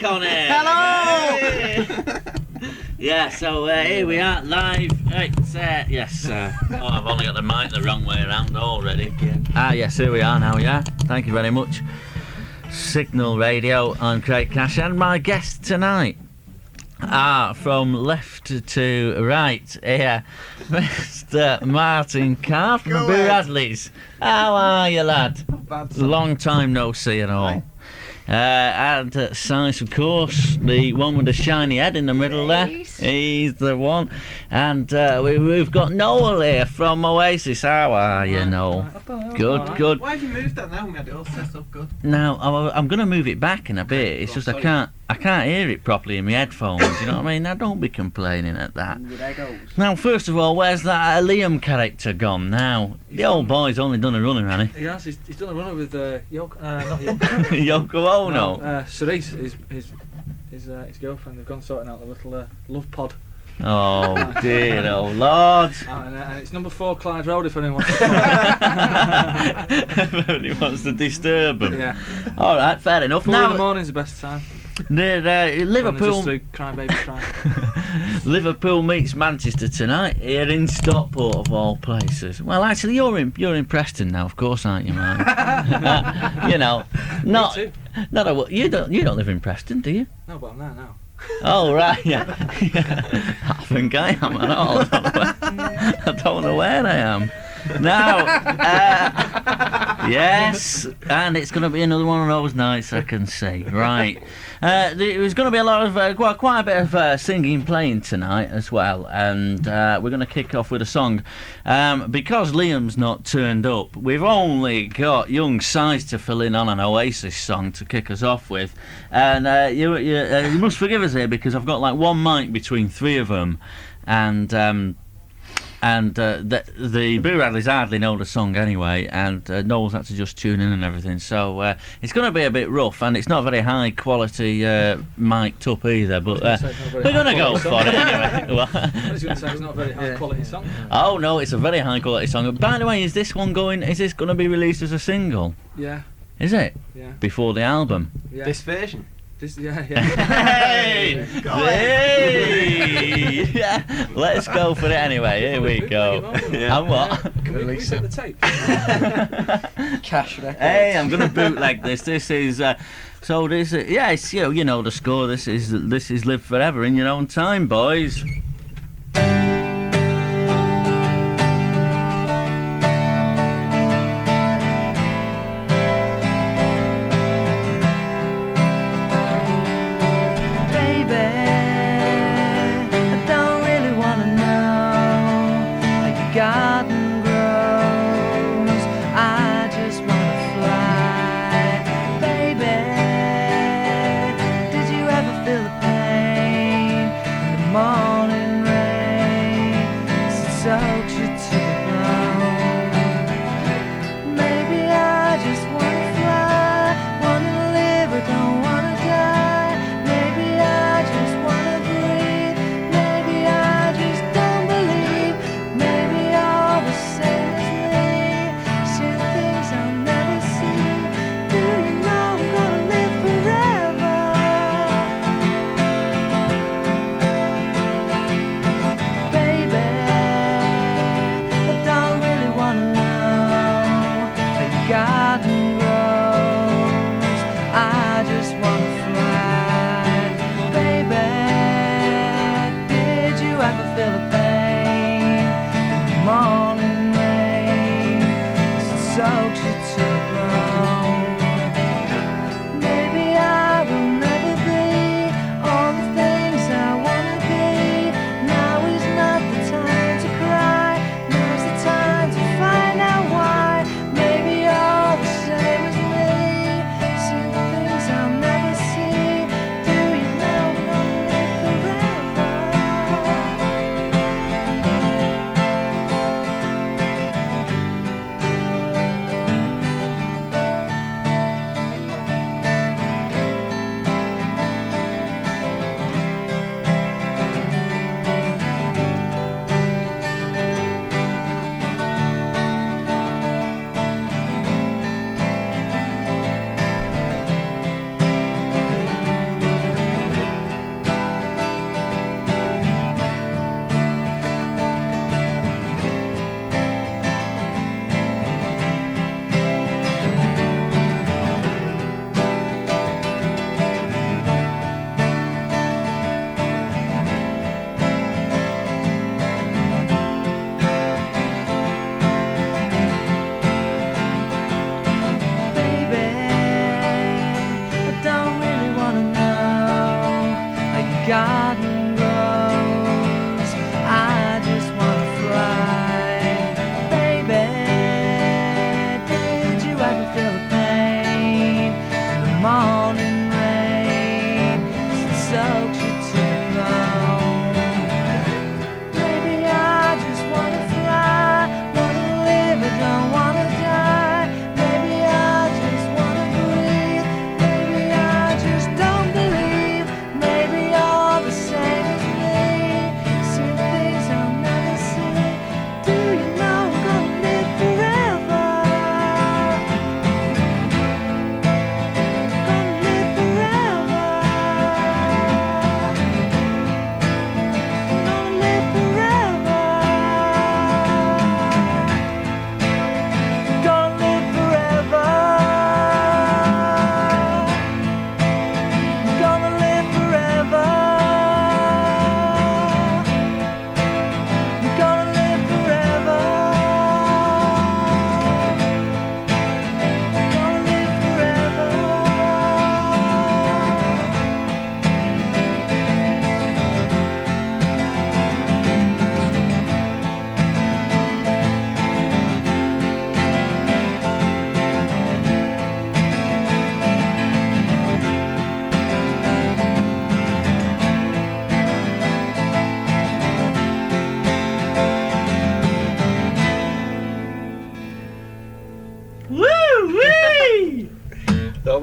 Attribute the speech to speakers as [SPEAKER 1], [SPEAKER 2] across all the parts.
[SPEAKER 1] mic on it.
[SPEAKER 2] Hello!
[SPEAKER 1] Yeah, so here we are live. It's, yes, oh, I've only got the mic the wrong way around already. Yes, here we are now, yeah. Thank you very much. Signal Radio on Craig Cash, and my guest tonight from left to right here, Mr. Martin Carr from the Boo Radleys. How are you, lad? Long time no see at all.
[SPEAKER 2] Right.
[SPEAKER 1] And Size, of course, the one with the shiny head in the middle there. He's the one. And we've got Noel here from Oasis. How are you, Noel? Good, good.
[SPEAKER 2] Why have you moved that now? We had it all set up good.
[SPEAKER 1] Now, I'm going to move it back in a bit. It's just I can't hear it properly in my headphones, you know what I mean? Now, don't be complaining at that. Now, first of all, where's that Liam character gone now? The old boy's only done a runner, hasn't he?
[SPEAKER 3] He has. He's done a runner with not Yoko.
[SPEAKER 1] Yoko Ono.
[SPEAKER 3] Cerise, his girlfriend. They've gone sorting out the little love pod.
[SPEAKER 1] Oh dear, oh Lord.
[SPEAKER 3] And it's number 4 Clyde Road if anyone wants to
[SPEAKER 1] If anybody wants to disturb him.
[SPEAKER 3] Yeah.
[SPEAKER 1] Alright, fair enough.
[SPEAKER 3] 4 in the morning's the best time.
[SPEAKER 1] Liverpool.
[SPEAKER 3] Just cry baby cry.
[SPEAKER 1] Liverpool meets Manchester tonight here in Stockport of all places. Well, actually, you're in Preston now, of course, aren't you, man? You know, not you don't live in Preston, do you?
[SPEAKER 3] No, but I'm there now.
[SPEAKER 1] Oh right, yeah. I think I am at all. I don't know where I am. Now, yes, and it's going to be another one of those nights, I can see. Right, there's going to be a lot of quite a bit of singing playing tonight as well, and we're going to kick off with a song. Because Liam's not turned up, we've only got young Size to fill in on an Oasis song to kick us off with, and you must forgive us here because I've got like one mic between 3 of them, and the Boo Radleys hardly know the song anyway, and Noel's had to just tune in and everything, so it's going to be a bit rough, and it's not very high quality mic'd up either, but we're going to go for it anyway.
[SPEAKER 3] I was going to say it's not a very high quality song.
[SPEAKER 1] Oh no, it's a very high quality song. By the way, is this going to be released as a single?
[SPEAKER 3] Yeah.
[SPEAKER 1] Is it?
[SPEAKER 3] Yeah.
[SPEAKER 1] Before the album?
[SPEAKER 3] Yeah.
[SPEAKER 2] This version.
[SPEAKER 3] Yeah.
[SPEAKER 1] Hey! Hey! Yeah, let's go for it anyway. Here we go. And what?
[SPEAKER 3] Can we release the tape?
[SPEAKER 2] Cash record.
[SPEAKER 1] Hey, I'm gonna bootleg this. This is so this yeah, it's you know the score. This is Live Forever in Your Own Time, boys.
[SPEAKER 4] Morning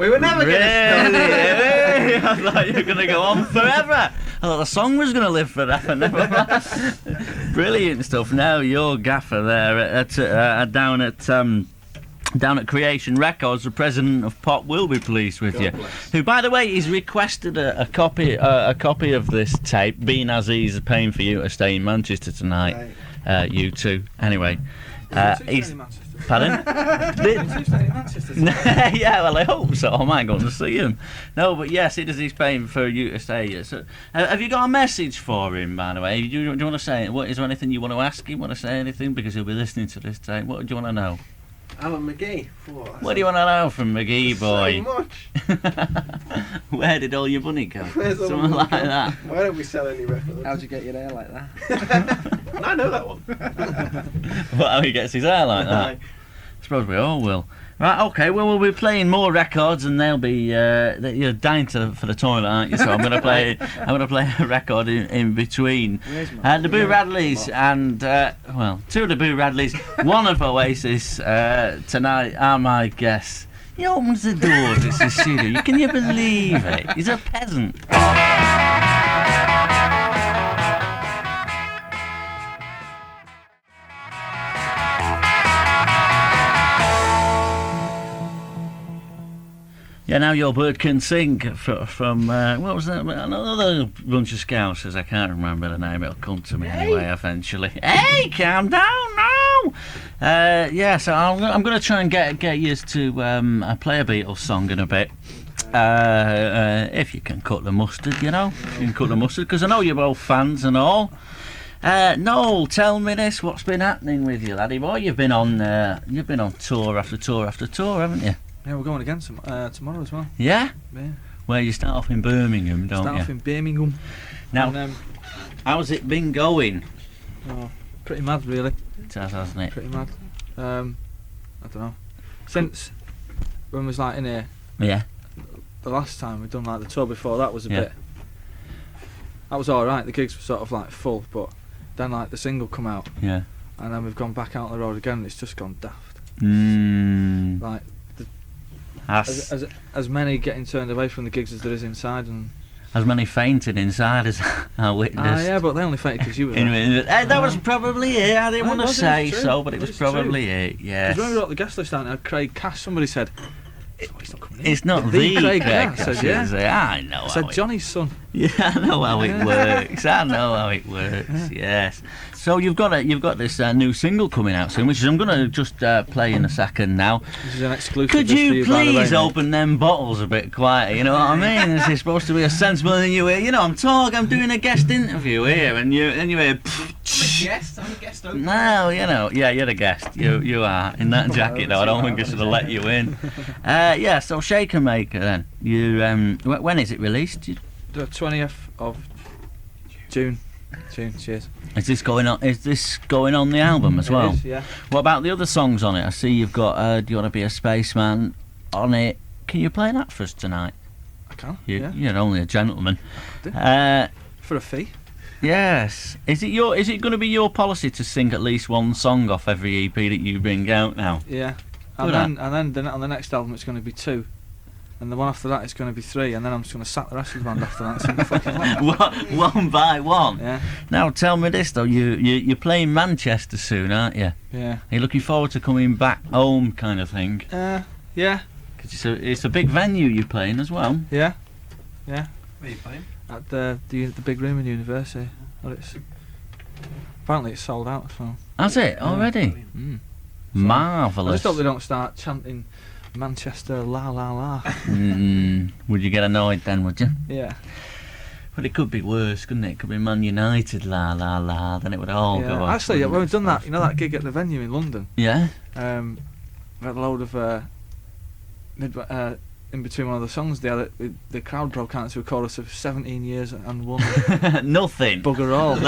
[SPEAKER 2] we were never going to
[SPEAKER 1] Really? I thought you were going to go on forever. I thought the song was going to live forever. Never mind. Brilliant stuff. Now your gaffer there down at Creation Records, the president of Pop, will be pleased with you. Who, by the way, he's requested a copy of this tape, being as he's paying for you to stay in Manchester tonight.
[SPEAKER 2] Right.
[SPEAKER 1] You two. Anyway, he's. Pardon? Yeah, well, I hope so. I might go to see him. No, but yes, it is. He's paying for you to stay. So, have you got a message for him, by the way? Do you want to say? Is there anything you want to ask him? Want to say anything? Because he'll be listening to this tape. What do you want to know?
[SPEAKER 2] Alan McGee.
[SPEAKER 1] What do you want to know from McGee boy?
[SPEAKER 2] So much.
[SPEAKER 1] Where did all your money go?
[SPEAKER 2] Where's all
[SPEAKER 1] Something
[SPEAKER 2] the
[SPEAKER 1] like
[SPEAKER 2] money
[SPEAKER 1] that.
[SPEAKER 2] Why don't we sell any records?
[SPEAKER 3] How'd you get your hair like that?
[SPEAKER 2] I know that one.
[SPEAKER 1] What, how he gets his hair like that? I suppose we all will. Right, okay, well, we'll be playing more records, and they'll be... you're dying for the toilet, aren't you? So I'm going to play a record in between. The Boo Radleys and... two of the Boo Radleys, one of Oasis tonight are my guests. He opens the doors, it's a studio. Can you believe it? He's a peasant. Yeah, now your bird can sing from what was that? Another bunch of Scousers. I can't remember the name. It'll come to me anyway eventually. Hey, calm down now. So I'm going to try and get you to play a Beatles song in a bit. If you can cut the mustard, you know. You can cut the mustard, because I know you're both fans and all. Noel, tell me this. What's been happening with you, laddie boy? You've been on tour after tour after tour, haven't you?
[SPEAKER 3] Yeah, we're going again tomorrow as well.
[SPEAKER 1] Yeah?
[SPEAKER 3] Yeah.
[SPEAKER 1] Where you start off in Birmingham, don't you?
[SPEAKER 3] Start off in Birmingham.
[SPEAKER 1] Now,
[SPEAKER 3] and,
[SPEAKER 1] how's it been going?
[SPEAKER 3] Oh, pretty mad, really.
[SPEAKER 1] It has, hasn't it?
[SPEAKER 3] Pretty mad. I don't know. Since when we was like in here,
[SPEAKER 1] Yeah.
[SPEAKER 3] the last time we'd done like the tour before that was a
[SPEAKER 1] Yeah.
[SPEAKER 3] bit. That was all right. The gigs were sort of like full, but then like the single come out,
[SPEAKER 1] Yeah.
[SPEAKER 3] and then we've gone back out on the road again, and it's just gone daft. Like as many getting turned away from the gigs as there is inside, and
[SPEAKER 1] as many fainted inside as I witnessed.
[SPEAKER 3] yeah, but they only fainted because you were there.
[SPEAKER 1] That was probably it. I didn't want to say
[SPEAKER 3] true.
[SPEAKER 1] so, but it was
[SPEAKER 3] It's
[SPEAKER 1] probably it. Yes.
[SPEAKER 3] Because when we got the guest list down there, Craig Cash, somebody said, he's not coming in.
[SPEAKER 1] It's not the
[SPEAKER 3] Craig
[SPEAKER 1] Cash,
[SPEAKER 3] Cash. I said,
[SPEAKER 1] is it? I know.
[SPEAKER 3] I said,
[SPEAKER 1] how it-
[SPEAKER 3] Johnny's son.
[SPEAKER 1] Yeah, I know how it works. I know how it works. Yes. So you've got this new single coming out soon, which I'm going to just play in a second now.
[SPEAKER 3] This is an exclusive.
[SPEAKER 1] Could
[SPEAKER 3] just for
[SPEAKER 1] you
[SPEAKER 3] by the way,
[SPEAKER 1] please
[SPEAKER 3] mate.
[SPEAKER 1] open them bottles a bit quieter? You know what I mean? This is supposed to be a sensible thing. I'm doing a guest interview here, and you hear.
[SPEAKER 2] I'm a guest opener.
[SPEAKER 1] No, you're the guest. You are in that jacket though. I don't think I should have let you in. So Shaker Maker then. You when is it released?
[SPEAKER 3] The 20th of June. Cheers.
[SPEAKER 1] Is this going on the album as well?
[SPEAKER 3] It is, yeah.
[SPEAKER 1] What about the other songs on it? I see you've got Do You Want to Be a Spaceman on it. Can you play that for us tonight?
[SPEAKER 3] I can.
[SPEAKER 1] You're only a gentleman.
[SPEAKER 3] For a fee.
[SPEAKER 1] Yes. Is it going to be your policy to sing at least one song off every EP that you bring out now?
[SPEAKER 3] Yeah.
[SPEAKER 1] Look
[SPEAKER 3] And then on the next album it's going to be 2. And the one after that is going to be 3, and then I'm just going to sack the rest of the band after that and sing the fucking lot.
[SPEAKER 1] One by one.
[SPEAKER 3] Yeah.
[SPEAKER 1] Now tell me this though, you're playing Manchester soon, aren't you?
[SPEAKER 3] Yeah.
[SPEAKER 1] Are you looking forward to coming back home, kind of thing?
[SPEAKER 3] Yeah.
[SPEAKER 1] Because it's a big venue you're playing as well.
[SPEAKER 3] Yeah.
[SPEAKER 2] Where are you playing?
[SPEAKER 3] At the big room in University. Well, apparently it's sold out. So.
[SPEAKER 1] That's it already.
[SPEAKER 3] Mm.
[SPEAKER 1] Marvellous.
[SPEAKER 3] I just hope they don't start chanting Manchester la la la.
[SPEAKER 1] Would you get annoyed then, would you?
[SPEAKER 3] Yeah.
[SPEAKER 1] But it could be worse, couldn't it? It could be Man United la la la, then it would all go off.
[SPEAKER 3] Actually, when we've done that, that gig at the venue in London,
[SPEAKER 1] Yeah?
[SPEAKER 3] we had a load of in between one of the songs, the crowd broke out into a chorus of 17 years and one
[SPEAKER 1] Nothing.
[SPEAKER 3] bugger all.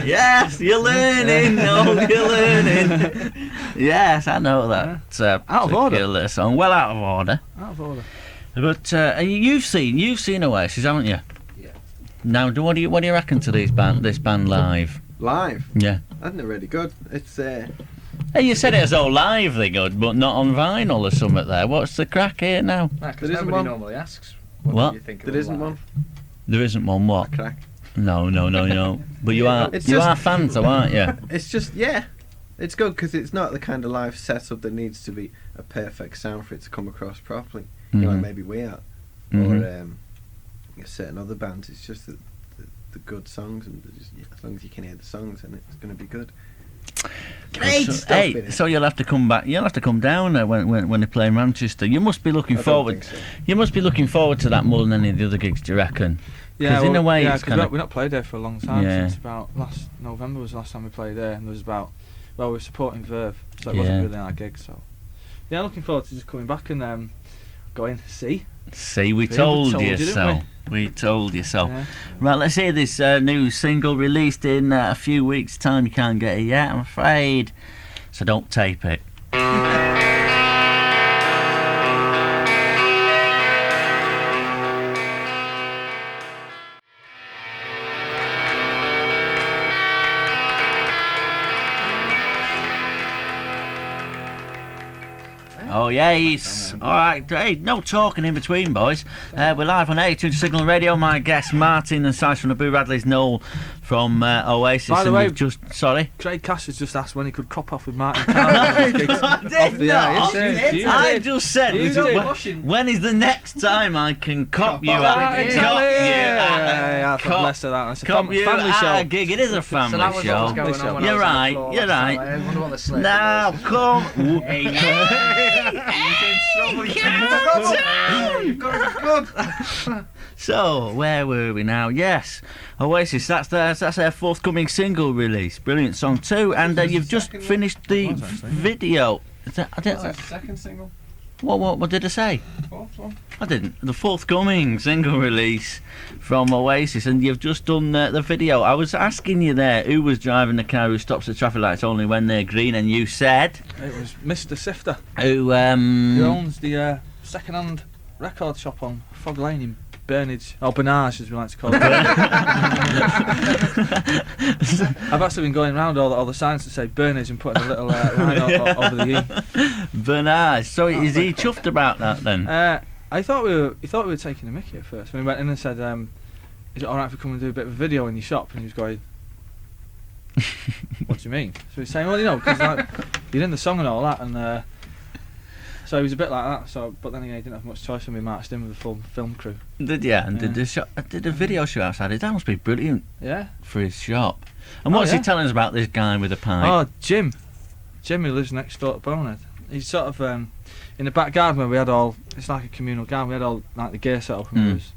[SPEAKER 1] Yes, you're learning, you're learning. Yes, I know that.
[SPEAKER 3] Out of order.
[SPEAKER 1] Particular song. Well out of order.
[SPEAKER 3] Out of order.
[SPEAKER 1] But you've seen Oasis, haven't you?
[SPEAKER 2] Yeah.
[SPEAKER 1] Now, what do you reckon to this band live?
[SPEAKER 2] Live?
[SPEAKER 1] Yeah.
[SPEAKER 2] I think they're really good. It's
[SPEAKER 1] Hey, you said it as though live they good, but not on vinyl or something there. What's the crack here now?
[SPEAKER 4] Because
[SPEAKER 2] There isn't
[SPEAKER 4] nobody
[SPEAKER 2] one.
[SPEAKER 4] normally asks.
[SPEAKER 1] What?
[SPEAKER 4] Do you think
[SPEAKER 2] There isn't one.
[SPEAKER 1] There isn't one, what?
[SPEAKER 2] Crack.
[SPEAKER 1] No. But you are
[SPEAKER 2] It's
[SPEAKER 1] you
[SPEAKER 2] just-
[SPEAKER 1] are fans though, aren't you?
[SPEAKER 2] It's just, yeah. It's good because it's not the kind of live setup that needs to be a perfect sound for it to come across properly. You know, like
[SPEAKER 1] Mhm.
[SPEAKER 2] maybe we are.
[SPEAKER 1] Mhm.
[SPEAKER 2] Or certain other bands. It's just the good songs, and as long as you can hear the songs, then it's going to be good. Great
[SPEAKER 1] So,
[SPEAKER 2] stuff
[SPEAKER 1] hey,
[SPEAKER 2] in it.
[SPEAKER 1] so you'll have to come back. You'll have to come down there when they play in Manchester. You must be looking
[SPEAKER 2] I don't
[SPEAKER 1] forward.
[SPEAKER 2] think so.
[SPEAKER 1] You must be looking forward to that more than any of the other gigs. Do you reckon?
[SPEAKER 3] Yeah,
[SPEAKER 1] 'Cause in a way
[SPEAKER 3] yeah,
[SPEAKER 1] it's
[SPEAKER 3] 'cause
[SPEAKER 1] kind of-
[SPEAKER 3] we've not played there for a long time.
[SPEAKER 1] Yeah.
[SPEAKER 3] Since about last November was the last time we played there, and there was about, well, we were supporting Verve, so it
[SPEAKER 1] Yeah.
[SPEAKER 3] wasn't really our gig. So yeah, looking forward to just coming back and going see.
[SPEAKER 1] See, we
[SPEAKER 3] See,
[SPEAKER 1] told you
[SPEAKER 3] didn't
[SPEAKER 1] so. We told you so.
[SPEAKER 3] Yeah.
[SPEAKER 1] Right, let's hear this new single released in a few weeks' time. You can't get it yet, I'm afraid. So don't tape it. Oh yes. All right. Hey, no talking in between, boys. We're live on 82 Signal Radio. My guests Martin and Size from the Boo Radleys, Noel from Oasis.
[SPEAKER 3] By the
[SPEAKER 1] and
[SPEAKER 3] way-
[SPEAKER 1] we've just
[SPEAKER 3] Craig Cash has just asked when he could crop off with Martin Carr.
[SPEAKER 1] did
[SPEAKER 3] Off the air,
[SPEAKER 1] not.
[SPEAKER 3] yes, you
[SPEAKER 1] I
[SPEAKER 3] did.
[SPEAKER 1] just said,
[SPEAKER 3] You
[SPEAKER 1] when, when is the next time I can cop you
[SPEAKER 2] off.
[SPEAKER 1] at
[SPEAKER 2] Ah,
[SPEAKER 1] cop
[SPEAKER 3] exactly.
[SPEAKER 1] you
[SPEAKER 3] Yeah,
[SPEAKER 1] at
[SPEAKER 3] bless her that. It's a
[SPEAKER 1] cop you
[SPEAKER 3] family
[SPEAKER 1] at
[SPEAKER 3] show.
[SPEAKER 1] a gig? It is a family
[SPEAKER 4] So that was what was
[SPEAKER 1] show.
[SPEAKER 4] going on when
[SPEAKER 1] You're
[SPEAKER 4] I was
[SPEAKER 1] right.
[SPEAKER 4] on the floor
[SPEAKER 1] You're
[SPEAKER 4] last night.
[SPEAKER 1] right.
[SPEAKER 4] I wonder what the slip
[SPEAKER 1] Now
[SPEAKER 4] was.
[SPEAKER 1] come.
[SPEAKER 2] You've got to be good.
[SPEAKER 1] So where were we now? Yes, Oasis. That's their forthcoming single release. Brilliant song too. And
[SPEAKER 2] Was this
[SPEAKER 1] you've
[SPEAKER 2] the
[SPEAKER 1] just
[SPEAKER 2] second one?
[SPEAKER 1] finished the
[SPEAKER 3] It was, actually, yeah.
[SPEAKER 1] video. Is that, I
[SPEAKER 2] Was
[SPEAKER 1] didn't,
[SPEAKER 2] that the second single?
[SPEAKER 1] what did I say?
[SPEAKER 2] Fourth one?
[SPEAKER 1] I didn't. The forthcoming single release from Oasis, and you've just done the video. I was asking you there who was driving the car who stops at traffic lights only when they're green, and you said
[SPEAKER 3] It was Mr. Sifter,
[SPEAKER 1] who
[SPEAKER 3] who owns the second-hand record shop on Frog Lane in Burnage, or Bernage as we like to call it. I've actually been going around all the signs that say Burnage and putting a little line over the E.
[SPEAKER 1] Bernard. So is he chuffed about that then?
[SPEAKER 3] I thought we were taking a mickey at first. When we went in and said, "Is it all right if we come and do a bit of a video in your shop?" And he was going, "What do you mean?" So he's saying, "Well, you know, because like, you're in the song and all that," and so he was a bit like that. So, but then he didn't have much choice, and we marched in with the full film crew.
[SPEAKER 1] Did you? And
[SPEAKER 3] Yeah.
[SPEAKER 1] did the video show outside? That must be brilliant
[SPEAKER 3] Yeah.
[SPEAKER 1] for his shop. And
[SPEAKER 3] Oh,
[SPEAKER 1] what's he
[SPEAKER 3] yeah.
[SPEAKER 1] telling us about this guy with a pipe?
[SPEAKER 3] Oh, Jim who lives next door to Bonehead. He's sort of in the back garden where we had all. It's like a communal garden. We had all like the gear set up, and we was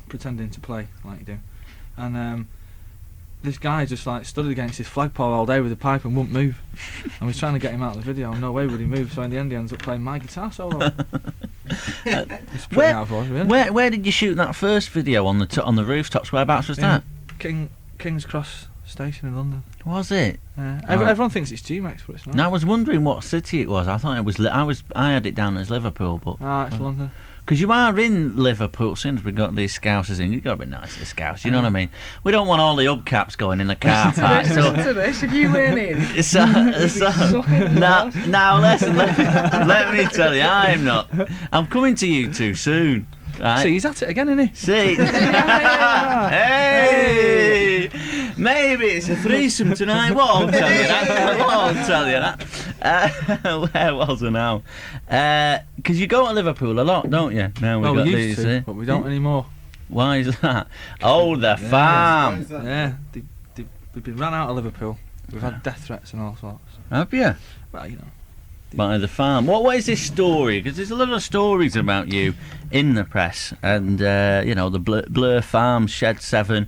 [SPEAKER 3] pretending to play like you do, and this guy just like stood against his flagpole all day with a pipe and wouldn't move. And we was trying to get him out of the video, and no way would he move. So in the end, he ends up playing my guitar solo. It's pretty
[SPEAKER 1] Where-
[SPEAKER 3] out of order, really.
[SPEAKER 1] Where did you shoot that first video on the rooftops? Whereabouts was that?
[SPEAKER 3] King's Cross Station in London.
[SPEAKER 1] Was it?
[SPEAKER 3] Everyone thinks it's G-Max, but it's not.
[SPEAKER 1] No, I was wondering what city it was. I thought it was. I had it down as Liverpool, but
[SPEAKER 3] It's London.
[SPEAKER 1] because you are in Liverpool, since we got these Scousers in, you've got to be nice to the Scouts. You know what I mean? We don't want all the hubcaps going in the car park. So,
[SPEAKER 4] Listen to this, if you weren't in.
[SPEAKER 1] so now listen. Let me tell you, I'm not. I'm coming to you too soon. Right?
[SPEAKER 3] See, he's at it again, isn't he?
[SPEAKER 1] See? Hey! Maybe it's a threesome tonight. What I'll tell you that. What I'll tell you that. Where was I now? Because you go to Liverpool a lot, don't you? Now
[SPEAKER 3] Well,
[SPEAKER 1] got
[SPEAKER 3] we
[SPEAKER 1] these.
[SPEAKER 3] used to, but we don't anymore.
[SPEAKER 1] Why is that? Oh, the farm.
[SPEAKER 3] Yeah, we've been run out of Liverpool. We've had death threats and all sorts.
[SPEAKER 1] Have you?
[SPEAKER 3] Well, you know.
[SPEAKER 1] By the farm. What is this story? Because there's a lot of stories about you in the press, and you know the Blur Farm, Shed 7,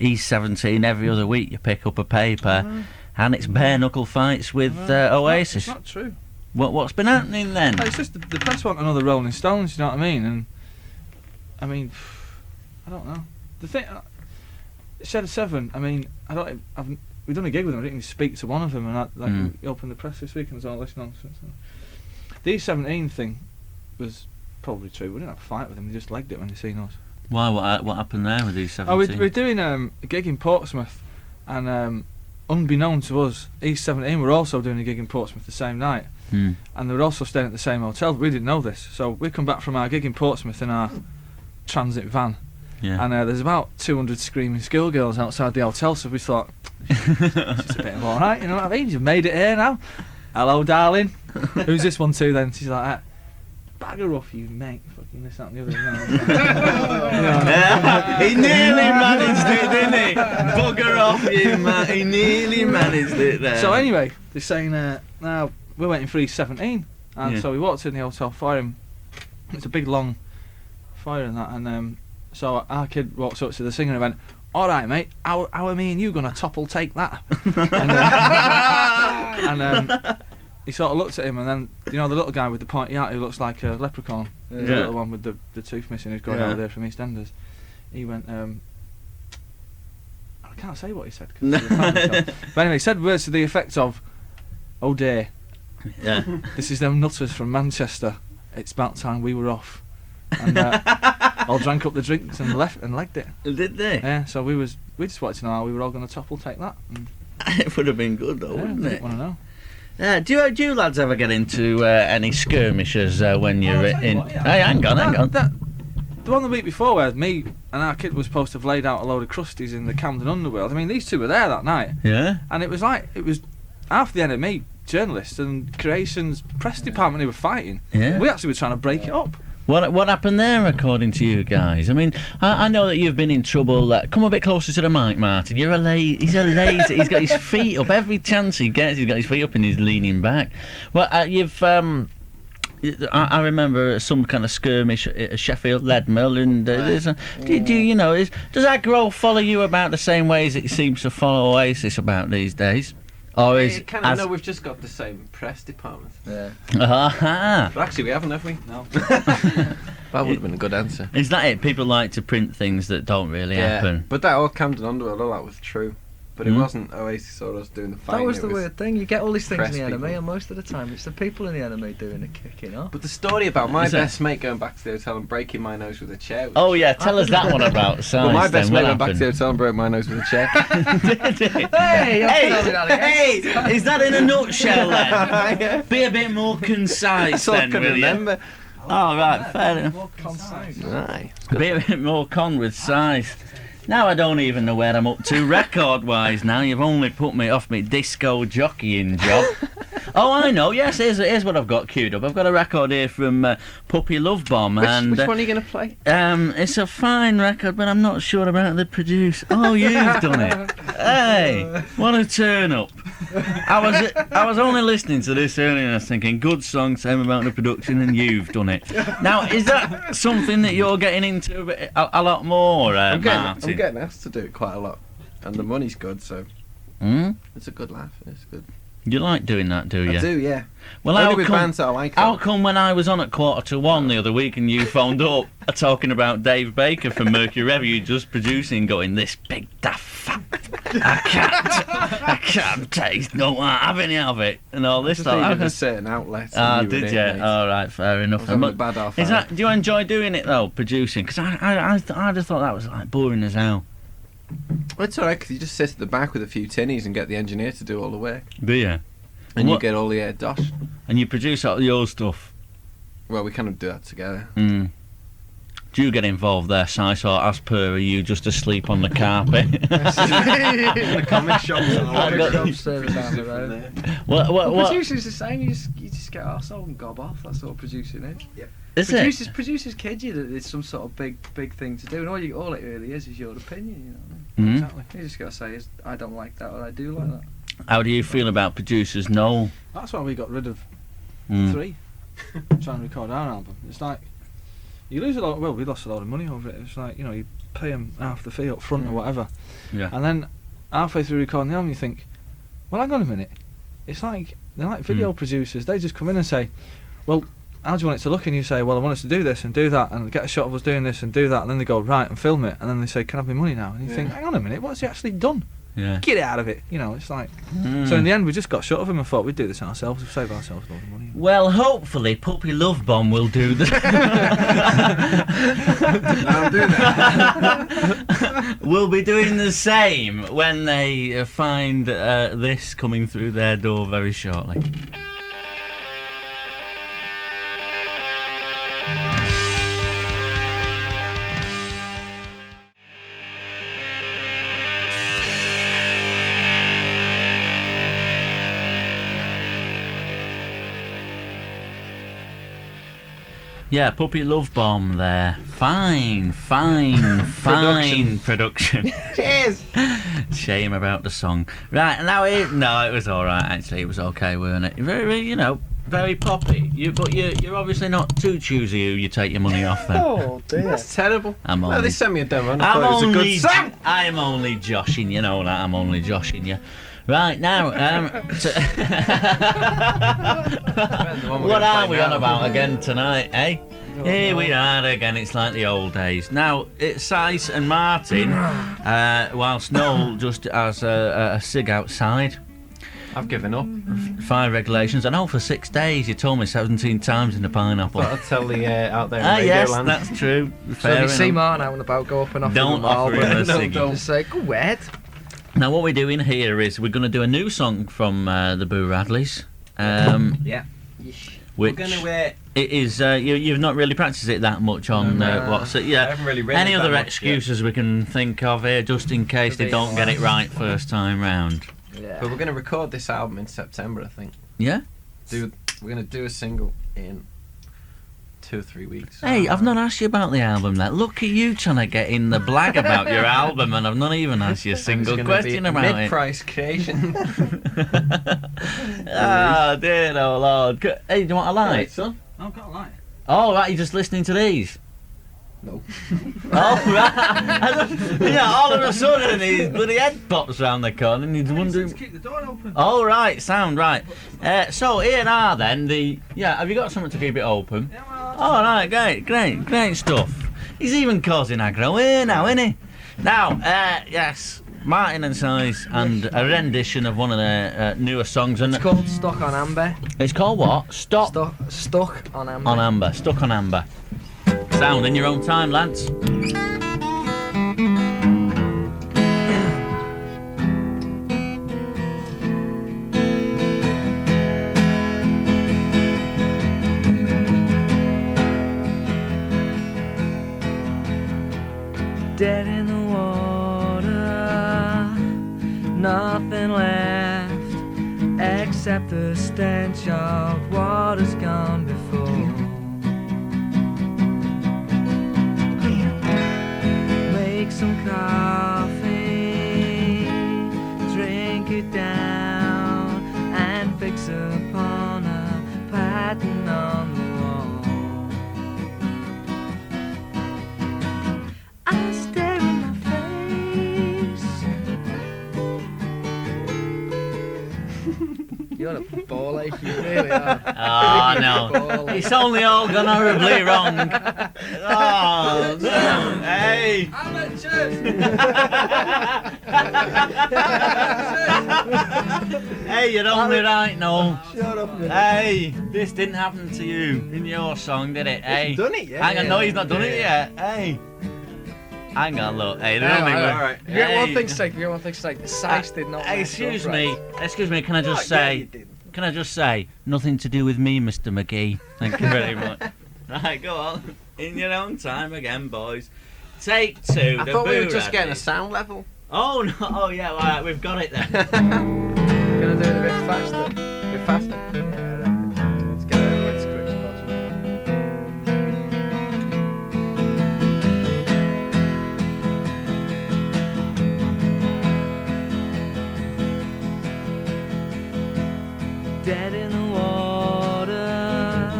[SPEAKER 1] E17. Every other week you pick up a paper, and it's bare knuckle fights with Oasis.
[SPEAKER 3] It's not true.
[SPEAKER 1] What's been happening then?
[SPEAKER 3] It's just the press want another Rolling Stones. You know what I mean? And I mean, I don't know. The thing, Shed 7. I mean, we've done a gig with them. I didn't even speak to one of them, and we opened the press this week and there's all this nonsense. The E17 thing was probably true. We didn't have a fight with them. They just legged it when they seen us.
[SPEAKER 1] Why? What happened there with these 17?
[SPEAKER 3] Oh, we're doing a gig in Portsmouth, and unbeknown to us, East 17 were also doing a gig in Portsmouth the same night. And they were also staying at the same hotel. We didn't know this. So we come back from our gig in Portsmouth in our transit van.
[SPEAKER 1] Yeah.
[SPEAKER 3] And there's about 200 screaming schoolgirls outside the hotel, so we thought, it's a bit of alright, you know what I mean? You've made it here now. Hello, darling. Who's this one to then? She's like, bagger off, you mate. Fucking this, that, and the other.
[SPEAKER 1] He nearly managed it, didn't he? Bugger off, you man. He nearly managed it there.
[SPEAKER 3] So anyway, they're saying, now we're waiting for East 17. And so we walked in the hotel for him. It's a big, long fire and that. And so our kid walks up to the singer and went, all right, mate, how are me and you going to topple take that? and he sort of looked at him, and then, you know, the little guy with the pointy hat who looks like a leprechaun, the little one with the tooth missing who's going over there from EastEnders, he went, I can't say what he said. But anyway, he said words to the effect of, oh dear, this is them nutters from Manchester, it's about time we were off. And all drank up the drinks and left and legged it.
[SPEAKER 1] Did they?
[SPEAKER 3] Yeah, so we just wanted to know how we were all going to topple take that. And
[SPEAKER 1] It would have been good though, wouldn't
[SPEAKER 3] we
[SPEAKER 1] it?
[SPEAKER 3] didn't want to know.
[SPEAKER 1] Do you lads ever get into any skirmishes when you're in? Hey, hang on.
[SPEAKER 3] The one the week before where me and our kid was supposed to have laid out a load of crusties in the Camden Underworld. I mean, these two were there that night.
[SPEAKER 1] Yeah.
[SPEAKER 3] And it was half the NME journalists and Creation's press department who were fighting.
[SPEAKER 1] Yeah.
[SPEAKER 3] We actually were trying to break it up.
[SPEAKER 1] What happened there, according to you guys? I mean, I know that you've been in trouble. Come a bit closer to the mic, Martin. He's a lazy. He's got his feet up every chance he gets. He's got his feet up and he's leaning back. Well, you've. I remember some kind of skirmish at Sheffield Lead Mill, and does that growth follow you about the same ways it seems to follow Oasis about these days? Or is
[SPEAKER 2] no, we've just got the same press department.
[SPEAKER 4] Yeah.
[SPEAKER 1] Aha.
[SPEAKER 2] But actually, we haven't, have we?
[SPEAKER 3] No.
[SPEAKER 2] That would have been a good answer.
[SPEAKER 1] Is that it? People like to print things that don't really happen.
[SPEAKER 2] But that all Camden Underworld, all that was true. But it wasn't Oasis or us doing the fighting.
[SPEAKER 4] That was the weird thing. You get all these things in
[SPEAKER 2] press
[SPEAKER 4] the enemy,
[SPEAKER 2] people.
[SPEAKER 4] and most of the time it's the people in the enemy doing the kicking off.
[SPEAKER 2] But the story about my
[SPEAKER 1] Is it?
[SPEAKER 2] best mate going back to the hotel and breaking my nose with a chair.
[SPEAKER 1] Oh yeah, tell us that one about size.
[SPEAKER 2] Well, my best
[SPEAKER 1] then.
[SPEAKER 2] mate
[SPEAKER 1] What
[SPEAKER 2] went back to the
[SPEAKER 1] happened?
[SPEAKER 2] hotel and broke my nose with a chair.
[SPEAKER 1] Did he?
[SPEAKER 4] Hey,
[SPEAKER 1] Hey, is that in a nutshell then? Be a bit more concise
[SPEAKER 2] That's all I
[SPEAKER 1] then,
[SPEAKER 2] can
[SPEAKER 1] will you?
[SPEAKER 2] remember.
[SPEAKER 1] Oh right, fair enough.
[SPEAKER 2] Aye.
[SPEAKER 1] Be a bit more con with size. Now I don't even know where I'm up to record-wise now. You've only put me off my disco jockeying job. Oh, I know. Yes, here's what I've got queued up. I've got a record here from Puppy Love Bomb.
[SPEAKER 2] Which
[SPEAKER 1] and
[SPEAKER 2] one are you going to play?
[SPEAKER 1] It's a fine record, but I'm not sure about the producer. Oh, you've done it. Hey, what a turn up. I was only listening to this earlier and I was thinking, good song, same amount of production, and you've done it. Now, is that something that you're getting into a lot more, Martin?
[SPEAKER 2] I'm getting asked to do it quite a lot. And the money's good, so
[SPEAKER 1] Mm?
[SPEAKER 2] it's a good laugh. It's good.
[SPEAKER 1] You like doing that, do you?
[SPEAKER 2] I do, yeah.
[SPEAKER 1] Well,
[SPEAKER 2] Only
[SPEAKER 1] how
[SPEAKER 2] with
[SPEAKER 1] come,
[SPEAKER 2] bands that I like.
[SPEAKER 1] how come when I was on at 1:45 the other week and you phoned up talking about Dave Baker from Mercury Revenue just producing, going, this big daft fat, I can't taste, don't want to have any of it, and all this
[SPEAKER 2] Just
[SPEAKER 1] stuff.
[SPEAKER 2] needed a certain outlet.
[SPEAKER 1] Ah,
[SPEAKER 2] and
[SPEAKER 1] did
[SPEAKER 2] were
[SPEAKER 1] you?
[SPEAKER 2] in, mate.
[SPEAKER 1] All right, fair enough.
[SPEAKER 2] I was having a
[SPEAKER 1] But
[SPEAKER 2] bad half
[SPEAKER 1] is
[SPEAKER 2] hour.
[SPEAKER 1] that? Do you enjoy doing it though, producing? Because I just thought that was like boring as hell.
[SPEAKER 2] Well, it's alright, because you just sit at the back with a few tinnies and get the engineer to do all the work.
[SPEAKER 1] Do you?
[SPEAKER 2] And you
[SPEAKER 1] What-
[SPEAKER 2] get all the dosh.
[SPEAKER 1] And you produce all your stuff.
[SPEAKER 2] Well, we kind of do that together.
[SPEAKER 1] Mm. Do you get involved there, Si? Or as per, are you just asleep on the carpet?
[SPEAKER 2] The comic shops and all
[SPEAKER 1] I've
[SPEAKER 2] that.
[SPEAKER 1] got-
[SPEAKER 4] Job service down the road.
[SPEAKER 1] What?
[SPEAKER 4] Producers the same. You just get arsehole and gob off. That's all producing is.
[SPEAKER 1] Is it?
[SPEAKER 4] Producers kid you that it's some sort of big thing to do, and all it really is your opinion. You know what I mean?
[SPEAKER 1] Mm.
[SPEAKER 3] Exactly.
[SPEAKER 4] You just gotta say I don't like that or I do like that.
[SPEAKER 1] How do you feel about producers? No.
[SPEAKER 3] That's why we got rid of
[SPEAKER 1] Mm.
[SPEAKER 3] 3 trying to record our album. It's like you lose a lot. Well, we lost a lot of money over it. It's like, you know, you pay them half the fee up front or whatever,
[SPEAKER 1] Yeah.
[SPEAKER 3] and then halfway through recording the album, you think, well, hang on a minute. It's like they're like video producers. They just come in and say, well, how do you want it to look? And you say, well, I want us to do this and do that and get a shot of us doing this and do that, and then they go, right, and film it, and then they say, can I have my money now? And you think, hang on a minute, what's he actually done?
[SPEAKER 1] Yeah.
[SPEAKER 3] Get out of it. You know, it's like. So in the end, we just got shut of him and thought we'd do this ourselves. We'd save ourselves a lot of money.
[SPEAKER 1] Well, hopefully, Puppy Love Bomb will do the.
[SPEAKER 2] I'll do that.
[SPEAKER 1] We'll be doing the same when they find this coming through their door very shortly. Yeah, Puppy Love Bomb there. Fine production.
[SPEAKER 2] Cheers.
[SPEAKER 1] Shame about the song. Right, now it was alright actually, it was okay, weren't it? Very, very poppy. But you're obviously not too choosy who you take your money off then.
[SPEAKER 2] Oh dear. That's terrible.
[SPEAKER 1] Well,
[SPEAKER 2] they sent me a demo and I thought it was a good song.
[SPEAKER 1] I'm only joshing, you know that, I'm only joshing you. Right, now, what are we on about again tonight, eh? Here we are again, it's like the old days. Now, it's Sice and Martin, whilst Noel just has a cig outside.
[SPEAKER 2] I've given up.
[SPEAKER 1] 5 regulations. I know for 6 days, you told me 17 times in the pineapple.
[SPEAKER 2] But I'll tell the out there in Radio
[SPEAKER 1] yes,
[SPEAKER 2] Land.
[SPEAKER 1] that's true.
[SPEAKER 4] So if you see Martin out and about, go up and offer
[SPEAKER 1] Don't
[SPEAKER 4] him
[SPEAKER 1] offer him a
[SPEAKER 4] no,
[SPEAKER 1] ciggy.
[SPEAKER 4] don't. Just say, go ahead.
[SPEAKER 1] Now, what we're doing here is we're going to do a new song from the Boo Radleys.
[SPEAKER 2] Yeah.
[SPEAKER 1] Which
[SPEAKER 2] We're gonna
[SPEAKER 1] it is. You've not really practiced it that much on what's it? Yeah.
[SPEAKER 2] I haven't really written
[SPEAKER 1] Any
[SPEAKER 2] it
[SPEAKER 1] other
[SPEAKER 2] that much
[SPEAKER 1] excuses we can think of here, just in case they don't get it right first time round?
[SPEAKER 4] Yeah.
[SPEAKER 2] But we're going to record this album in September, I think.
[SPEAKER 1] Yeah.
[SPEAKER 2] We're going to do a single in 2 or 3 weeks.
[SPEAKER 1] Hey, I've not asked you about the album. That look at you trying to get in the blag about your album, and I've not even asked you a single question about it.
[SPEAKER 2] Mid-price creation.
[SPEAKER 1] Ah, dear oh Lord. Hey, do you want a light, son?
[SPEAKER 3] I've got a light.
[SPEAKER 1] Oh, right, you're just listening to these?
[SPEAKER 2] No.
[SPEAKER 1] Oh, right. Yeah, all of a sudden his bloody head pops round the corner and he's wondering.
[SPEAKER 3] Keep the door open.
[SPEAKER 1] Oh, right, sound right. So here are then the. Yeah, have you got something to keep it open?
[SPEAKER 3] Yeah, well,
[SPEAKER 1] All right, great stuff. He's even causing aggro here now, isn't he? Now, yes, Martin and Size and a rendition of one of their newer songs. And
[SPEAKER 4] It's called Stuck on Amber.
[SPEAKER 1] it's called what?
[SPEAKER 4] Stuck on Amber.
[SPEAKER 1] On Amber. Stuck on Amber. Sound in your own time, lads.
[SPEAKER 4] Dead in the water, nothing left except the stench of water's gone before. Make some coffee, drink it down, and fix upon a pattern on the wall. I stare in my face. You're a ball ache, you really are.
[SPEAKER 1] Oh, no. It's only all gone horribly wrong. Oh, no. Hey.
[SPEAKER 3] I'm at church.
[SPEAKER 1] Hey, you're only right, Noel.
[SPEAKER 2] Shut up.
[SPEAKER 1] Hey, this didn't happen to you in your song, did it? Hey.
[SPEAKER 2] He's done it yet.
[SPEAKER 1] Hang on, no, he's not done it yet. Hey. Hang on, look. Hey,
[SPEAKER 4] Hang on,
[SPEAKER 2] all right.
[SPEAKER 4] You get one thing straight. The Sice did not.
[SPEAKER 1] Excuse me. Can I just say? Can I just say, nothing to do with me, Mr. McGee. Thank you very much. Right, go on. In your own time again, boys. Take 2.
[SPEAKER 2] I thought we were just getting a sound level.
[SPEAKER 1] Oh no! Oh yeah, all right, we've got it then.
[SPEAKER 4] Gonna do it a bit faster. Let's get it as quick as possible. Dead in the water,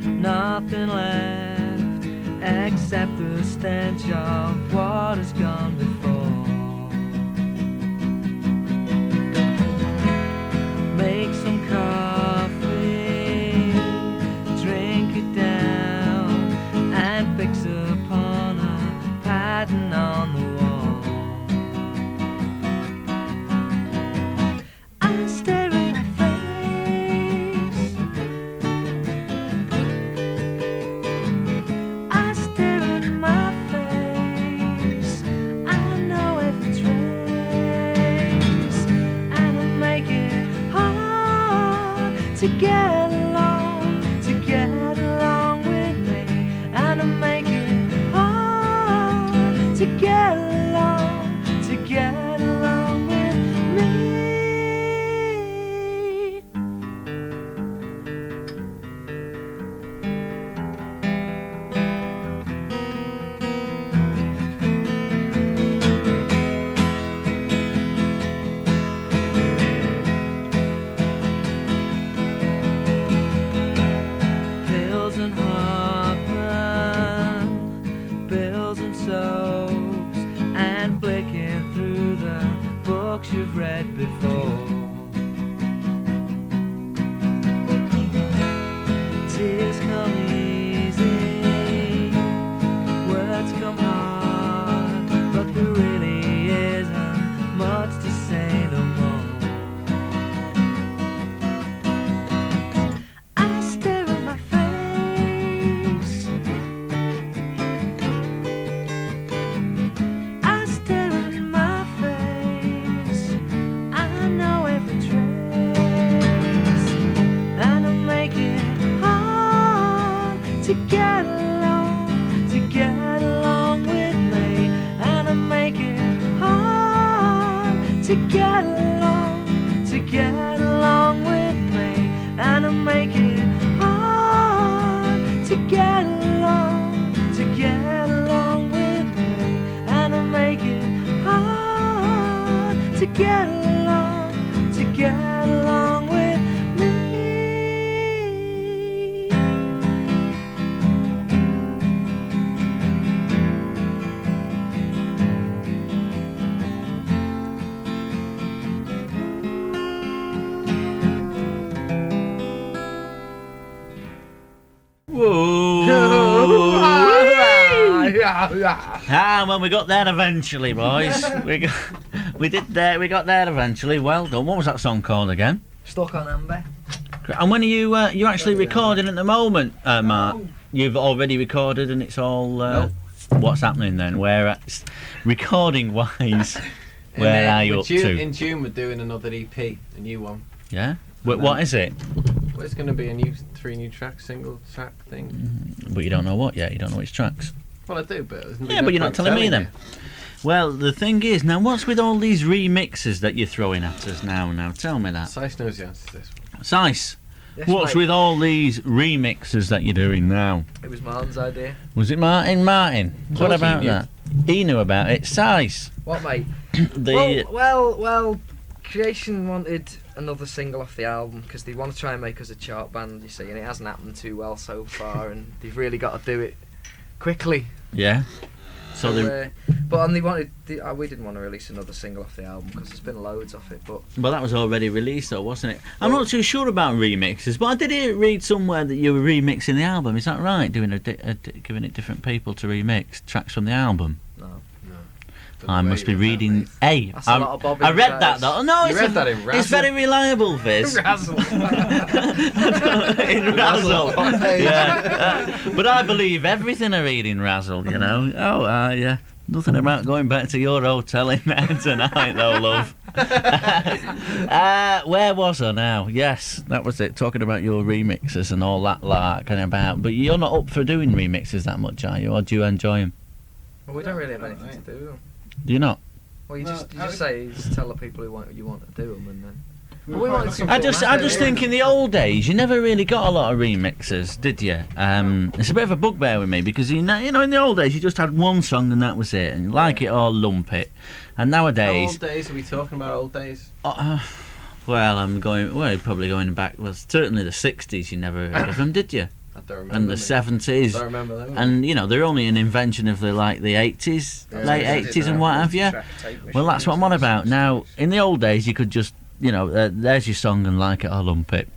[SPEAKER 4] nothing left except the stench of water's gone before. Make some coffee, drink it down, and fix upon a pattern on the wall. to get along with me, and I make it hard to get along with me. Pills and heartburn, bills and soaps, and flicking through the books you've read before. Tears come easy, words come hard, but there really isn't much to say no more. I stare at my face, I stare at my face, I know every trace, and I make it hard to get along with me, and I make it hard to get along with me, and I make it hard to get along with me, and I make it hard to get along with me.
[SPEAKER 1] Whoa. Well, we got there eventually, boys. we got there eventually. Well done. What was that song called again?
[SPEAKER 4] Stuck on Amber.
[SPEAKER 1] And when are you actually recording at the moment, Mark? You've already recorded and it's all. What's happening then? Recording wise, where are you up to?
[SPEAKER 2] In June we're doing another EP, a new one.
[SPEAKER 1] Yeah. What is it?
[SPEAKER 2] Well, it's going to be a 3 new track, single track thing.
[SPEAKER 1] But you don't know what yet. You don't know which tracks.
[SPEAKER 2] Well, I do, but
[SPEAKER 1] Yeah, but you're not telling me then. Well, the thing is, now what's with all these remixes that you're throwing at us now? Now, tell me that.
[SPEAKER 2] Sice knows the answer to this one.
[SPEAKER 1] Sice,
[SPEAKER 4] Yes,
[SPEAKER 1] what's
[SPEAKER 4] mate.
[SPEAKER 1] with all these remixes that you're doing now?
[SPEAKER 4] It was Martin's idea.
[SPEAKER 1] Was it Martin? What
[SPEAKER 2] course
[SPEAKER 1] about
[SPEAKER 2] he knew.
[SPEAKER 1] that? He knew about it. Sice.
[SPEAKER 4] What, mate?
[SPEAKER 1] The
[SPEAKER 4] Well, Creation wanted another single off the album because they want to try and make us a chart band, you see, and it hasn't happened too well so far, and they've really got to do it quickly.
[SPEAKER 1] yeah. So
[SPEAKER 4] But they wanted, we didn't want to release another single off the album because there's been loads of it. But
[SPEAKER 1] well, that was already released, though, wasn't it? I'm not too sure about remixes, but I did read somewhere that you were remixing the album. Is that right? Doing giving it different people to remix tracks from the album.
[SPEAKER 4] no,
[SPEAKER 1] I must be reading. Hey,
[SPEAKER 4] That's a lot of bobbing
[SPEAKER 1] I read that
[SPEAKER 4] guys.
[SPEAKER 1] though. No,
[SPEAKER 2] You read that in Razzle?
[SPEAKER 1] It's very reliable, Viz.
[SPEAKER 4] Razzle.
[SPEAKER 1] In Razzle. Yeah. But I believe everything I read in Razzle, you know. Oh, yeah. Nothing about going back to your hotel in there tonight, though, love. Where was I now? Yes, that was it. Talking about your remixes and all that lark and about. But you're not up for doing remixes that much, are you? Or do you enjoy them?
[SPEAKER 4] Well, we don't really have anything to do with them.
[SPEAKER 1] Do you not?
[SPEAKER 4] Well, you
[SPEAKER 2] No,
[SPEAKER 4] just
[SPEAKER 2] how
[SPEAKER 4] say, just tell the people you want to do them, and then. Well, we wanted some
[SPEAKER 1] I just think in the old days you never really got a lot of remixes, did you? It's a bit of a bugbear with me because you know in the old days you just had one song and that was it, and you like it or lump it. And
[SPEAKER 2] How
[SPEAKER 1] nowadays,
[SPEAKER 2] old days are we talking about? Old days?
[SPEAKER 1] well, probably going back. Well, certainly the '60s. You never heard of them, did you?
[SPEAKER 2] I don't remember.
[SPEAKER 1] And the
[SPEAKER 2] them.
[SPEAKER 1] '70s.
[SPEAKER 2] I don't remember them.
[SPEAKER 1] And you know they're only an invention of the '80s, late '80s and what have you. Well, that's what I'm on about. Now, in the old days, you could just, you know, there's your song and like it or lump it,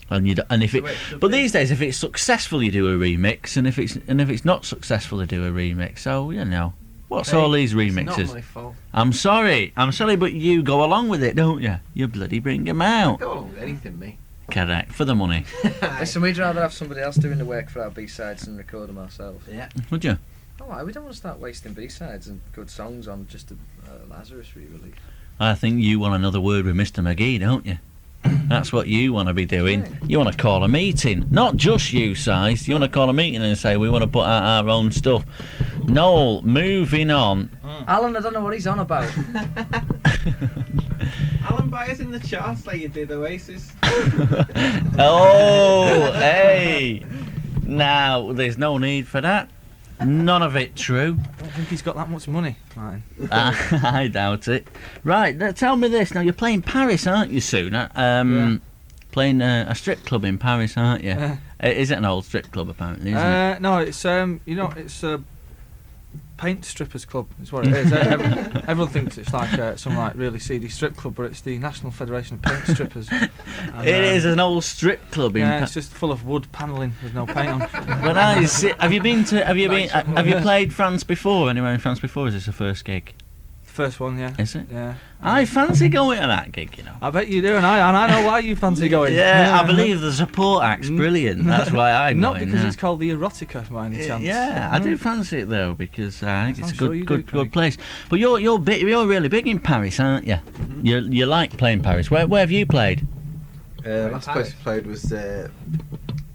[SPEAKER 1] and if it. But these days, if it's successful, you do a remix, and if it's not successful, you do a remix. So you know, what's all these
[SPEAKER 2] It's not
[SPEAKER 1] remixes?
[SPEAKER 2] my fault.
[SPEAKER 1] I'm sorry, but you go along with it, don't you? You bloody bring them out.
[SPEAKER 2] Go along with anything, me.
[SPEAKER 1] Correct, for the money,
[SPEAKER 4] Listen, we'd rather have somebody else doing the work for our B-sides and record them ourselves.
[SPEAKER 2] Yeah.
[SPEAKER 1] would you?
[SPEAKER 4] Oh, we don't want to start wasting B-sides and good songs on just a Lazarus re-release.
[SPEAKER 1] I think you want another word with Mr. McGee, don't you? That's what you want to be doing. You want to call a meeting, not just you, size. You want to call a meeting and say we want to put out our own stuff. Noel, moving on.
[SPEAKER 5] Alan, I don't know what he's on about.
[SPEAKER 2] Alan Byers in the charts like you did Oasis.
[SPEAKER 1] Oh, hey. Now, there's no need for that. None of it true.
[SPEAKER 3] I don't think he's got that much money, Martin.
[SPEAKER 1] I doubt it. Right, tell me this. Now, you're playing Paris, aren't you, soon? Playing a strip club in Paris, aren't you? Is it an old strip club, apparently, isn't it?
[SPEAKER 3] No, it's it's a paint strippers club. Is what it is. Everyone thinks it's like some like really seedy strip club, but it's the National Federation of Paint Strippers. And,
[SPEAKER 1] It is an old strip club in
[SPEAKER 3] it's just full of wood panelling with no paint on.
[SPEAKER 1] But have you played France before? Anywhere in France before? Is this a first gig?
[SPEAKER 3] First one, yeah.
[SPEAKER 1] Is it?
[SPEAKER 3] Yeah.
[SPEAKER 1] I fancy going to that gig, you know.
[SPEAKER 3] I bet you do, and I know why you fancy going.
[SPEAKER 1] Yeah, I believe the support act's brilliant. That's why I know
[SPEAKER 3] Not
[SPEAKER 1] it
[SPEAKER 3] because
[SPEAKER 1] now.
[SPEAKER 3] it's called the Erotica, by any chance.
[SPEAKER 1] Yeah, I do fancy it though because I think it's a
[SPEAKER 3] I'm sure you do,
[SPEAKER 1] good
[SPEAKER 3] Craig.
[SPEAKER 1] place. But you're really big in Paris, aren't you? You like playing Paris. Where have you played?
[SPEAKER 2] Last place we played was I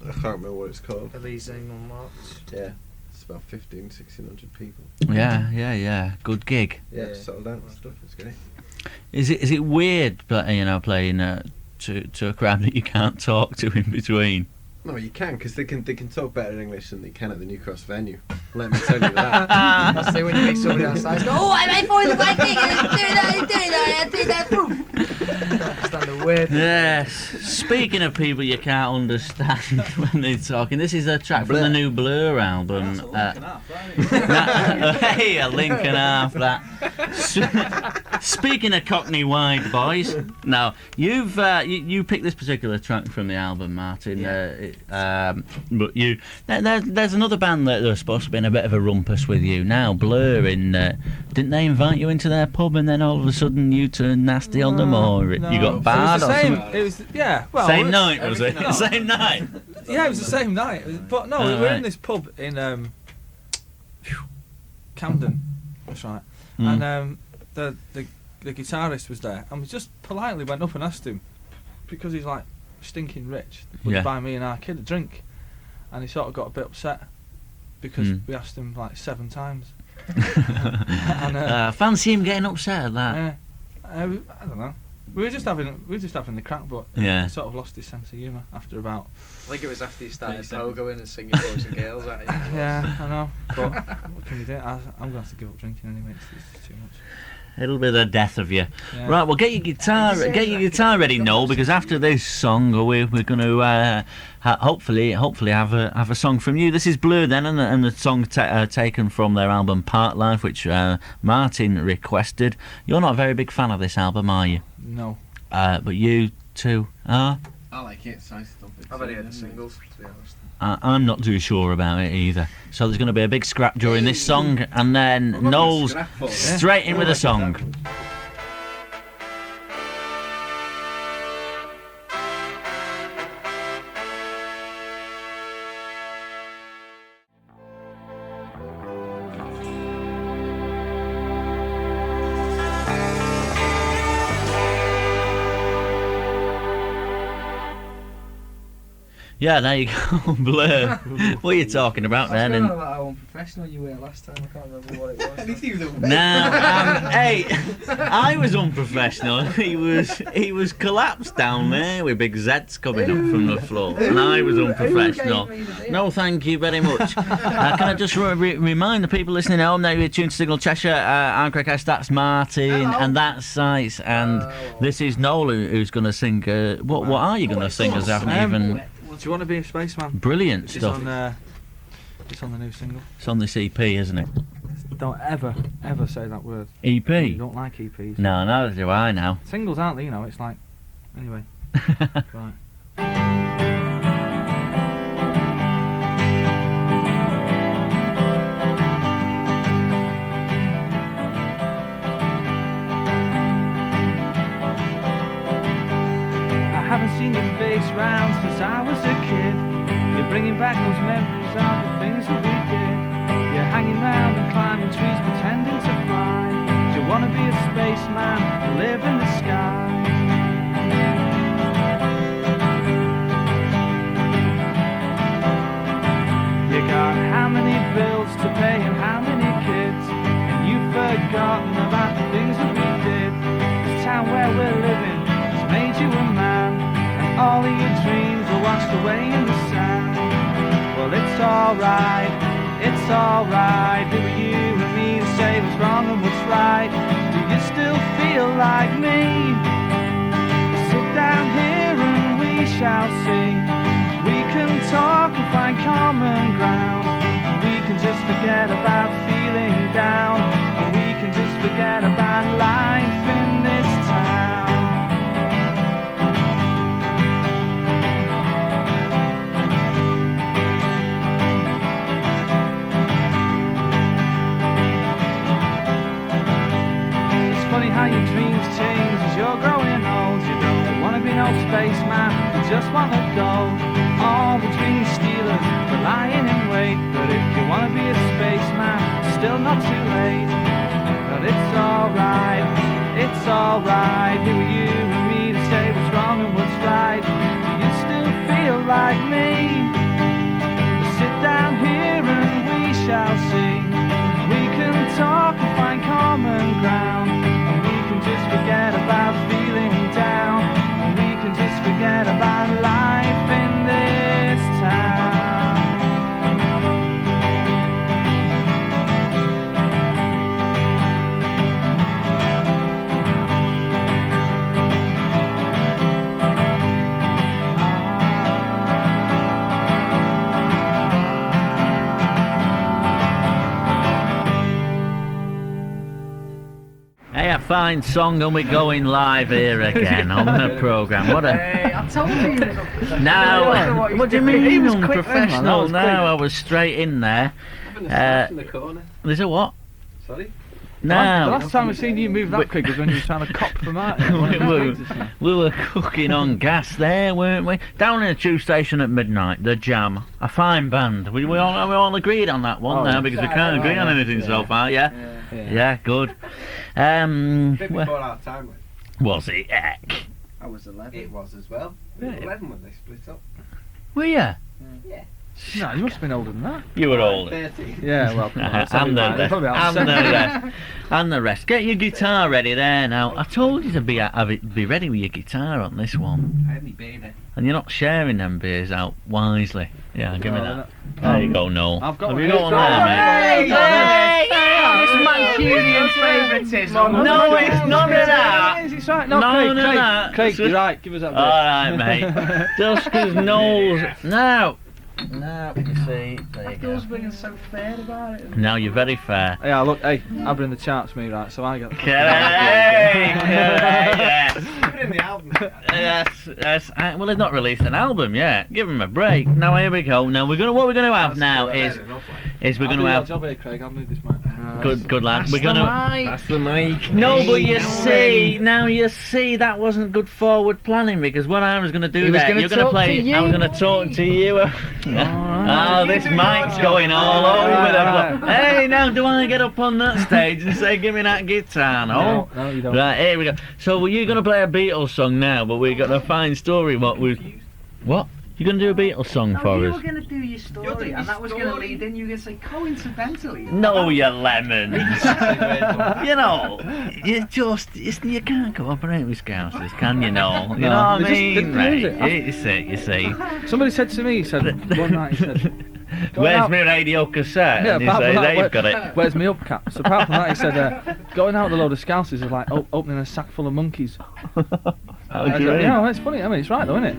[SPEAKER 2] can't remember what it's called.
[SPEAKER 5] Elysee Montmartre.
[SPEAKER 2] Yeah, it's about 1,600 people.
[SPEAKER 1] Yeah. Good gig.
[SPEAKER 2] Yeah, it's sold out and stuff. It's great.
[SPEAKER 1] Is it weird, playing to a crowd that you can't talk to in between?
[SPEAKER 2] No, you can because they can talk better English than they can at the New Cross venue. Let me tell you that.
[SPEAKER 5] I say when you meet somebody outside, go, oh, I'm for the white thing, do that, boom. Understand the word.
[SPEAKER 1] Yes. Speaking of people you can't understand when they're talking, this is a track from the new Blur album. Hey, a link and a half that. Speaking of Cockney Wide boys, now you've you picked this particular track from the album, Martin. But there's another band that are supposed to be in a bit of a rumpus with you now. Blur, didn't they invite you into their pub and then all of a sudden you turned nasty on them, or
[SPEAKER 3] No.
[SPEAKER 1] you got barred or something?
[SPEAKER 3] It was well.
[SPEAKER 1] Same night, was it?
[SPEAKER 3] No.
[SPEAKER 1] Same night.
[SPEAKER 3] Yeah, it was the same night. But no, we were in this pub in Camden. That's right. And the guitarist was there, and we just politely went up and asked him, because he's like stinking rich, would you buy me and our kid a drink? And he sort of got a bit upset because we asked him like 7 times. And,
[SPEAKER 1] fancy him getting upset at that.
[SPEAKER 3] I don't know. We were just having the crack, but
[SPEAKER 1] Yeah.
[SPEAKER 3] he sort of lost his sense of humour after about.
[SPEAKER 5] I think it was after you started pogoing and singing boys and girls at you.
[SPEAKER 3] Yeah, I know. But what can you do? I'm going to have to give up drinking anyway. It's too much.
[SPEAKER 1] It'll be the death of you.
[SPEAKER 3] Yeah.
[SPEAKER 1] Right, well, get your guitar ready, Noel, because after this song, we're going to hopefully have a song from you. This is Blur then, and the song taken from their album Part Life, which Martin requested. You're not a very big fan of this album, are you?
[SPEAKER 3] No.
[SPEAKER 1] But you too are.
[SPEAKER 2] I like it, so I stomp it.
[SPEAKER 5] I've only heard the singles, to be honest.
[SPEAKER 1] I'm not too sure about it either. So there's going to be a big scrap during this song, and then Noel's straight in with a song. Yeah, there you go, Blur. What are you talking about then?
[SPEAKER 5] I don't know how unprofessional you were last time. I can't remember what it was.
[SPEAKER 1] Nah, hey, I was unprofessional. He was collapsed down there with big Z's coming up from the floor, and I was unprofessional. No, thank you very much. Can I just remind the people listening at home that you're tuned to Signal Cheshire? I'm Craig S, that's Martin, and that's Sice, and this is Noel who's going to sing. What are you going to sing? As I haven't even.
[SPEAKER 3] Do you want to be a spaceman?
[SPEAKER 1] Brilliant
[SPEAKER 3] It's
[SPEAKER 1] stuff.
[SPEAKER 3] It's on the new single.
[SPEAKER 1] It's on this EP, isn't it?
[SPEAKER 3] Don't ever say that word.
[SPEAKER 1] EP?
[SPEAKER 3] You don't like EPs.
[SPEAKER 1] No, neither do I now.
[SPEAKER 3] Singles aren't they? You know, it's like. Anyway. Right. I haven't seen your face round since I was a kid. You're bringing back those memories of the things that we did. You're hanging round and climbing trees, pretending to fly. Do you wanna be a spaceman and live in the sky? living has made you a man, and all of your dreams are washed away in the sand. Well, it's alright, who are you and me to say what's wrong and what's right? Do you still feel like me? Sit down here and we shall see. We can talk and find common ground. We can just forget about feeling down, and we can just forget about life in this town. It's funny how your dreams change as you're growing old. You don't want to be no spaceman, you just want to go. All the dream stealers are lying in wait, but if you want to be a spaceman, it's still not too late. But it's alright, who are you and me to say what's wrong and what's right? Do you still feel like me? Sit down here and we shall see. We can talk and find common ground, and we can just forget about feeling down, and we can just forget about life in this town.
[SPEAKER 1] Hey, a fine song, and we're going live here again on the programme. What a...
[SPEAKER 5] Hey, I told you.
[SPEAKER 1] Now, what do you mean
[SPEAKER 3] He was quick then, man, that
[SPEAKER 1] unprofessional?
[SPEAKER 3] was
[SPEAKER 1] No,
[SPEAKER 3] quick.
[SPEAKER 1] I was straight in there.
[SPEAKER 2] In the corner.
[SPEAKER 1] There's a what?
[SPEAKER 2] Sorry?
[SPEAKER 3] The
[SPEAKER 1] No.
[SPEAKER 3] last time I seen you move that quick was when you were trying to cop for Martin.
[SPEAKER 1] We were cooking on gas there, weren't we? Down in the tube station at midnight, The Jam. A fine band. We all agreed on that one
[SPEAKER 3] Oh,
[SPEAKER 1] now,
[SPEAKER 3] yeah.
[SPEAKER 1] because we can't agree on anything so far, yeah? Yeah, good.
[SPEAKER 2] Bit
[SPEAKER 1] Well,
[SPEAKER 2] before our time.
[SPEAKER 1] was it heck?
[SPEAKER 2] I was 11. It was as well. We were 11 when they split up.
[SPEAKER 1] Were you?
[SPEAKER 3] No, you must have been older than that.
[SPEAKER 1] You were old.
[SPEAKER 2] 30.
[SPEAKER 3] Yeah, well,
[SPEAKER 1] And the rest. Get your guitar ready there now. I told you to be ready with your guitar on this one.
[SPEAKER 2] I had me baby.
[SPEAKER 1] And you're not sharing them beers out wisely. Yeah, give me
[SPEAKER 3] No,
[SPEAKER 1] that. There you go, Noel.
[SPEAKER 3] I've got
[SPEAKER 1] Have
[SPEAKER 3] one.
[SPEAKER 1] you got one there, mate?
[SPEAKER 5] It's Mancunian favouritism.
[SPEAKER 1] No, it's none of that.
[SPEAKER 3] It's right. No,
[SPEAKER 1] None
[SPEAKER 3] Craig,
[SPEAKER 1] of that.
[SPEAKER 3] Craig, you're right. Give us that bit.
[SPEAKER 1] Alright, mate. Just because Noel's... Now, you see, there you go.
[SPEAKER 5] being so fair about it.
[SPEAKER 1] Now you're very fair.
[SPEAKER 3] Yeah, look, hey, I'm in the charts, me, right? So I got.
[SPEAKER 1] Yes.
[SPEAKER 2] Put it in the album.
[SPEAKER 1] Yes. Well, they've not released an album yet. Give them a break. Now here we go. Now what we're gonna have now is we're
[SPEAKER 3] I'll
[SPEAKER 1] gonna
[SPEAKER 3] do your
[SPEAKER 1] have
[SPEAKER 3] job here, Craig. I'll move this mic.
[SPEAKER 1] good lad. We're gonna.
[SPEAKER 2] That's the mic.
[SPEAKER 1] No, but you see, that wasn't good forward planning, because what I was going to do there, you're going to play. I was going to talk to you. Oh, this mic's going all over the place. Hey, now do I get up on that stage and say, "Give me that guitar"? No,
[SPEAKER 3] No, you don't.
[SPEAKER 1] Right, here we go. So you're going to play a Beatles song now, but we've got a fine story. What? You're going to do a Beatles song for
[SPEAKER 5] You
[SPEAKER 1] us?
[SPEAKER 5] were going to do your story, and that was going to lead in. You were going to say coincidentally.
[SPEAKER 1] No, you lemons. You know, you can't cooperate with Scousers, can you, Noel? You know what I
[SPEAKER 3] they just
[SPEAKER 1] mean?
[SPEAKER 3] didn't
[SPEAKER 1] Right,
[SPEAKER 3] use
[SPEAKER 1] you see.
[SPEAKER 3] Somebody said to me, he said one night, he said,
[SPEAKER 1] Where's
[SPEAKER 3] out-
[SPEAKER 1] my radio cassette?
[SPEAKER 3] yeah,
[SPEAKER 1] And you
[SPEAKER 3] apart
[SPEAKER 1] say,
[SPEAKER 3] from that,
[SPEAKER 1] they've got it.
[SPEAKER 3] Where's my upcap? So apart from that, he said, going out with a load of scousers is like opening a sack full of monkeys.
[SPEAKER 1] How
[SPEAKER 3] I
[SPEAKER 1] do you
[SPEAKER 3] said,
[SPEAKER 1] mean?
[SPEAKER 3] yeah, well, it's funny. I mean, it's right though, isn't it?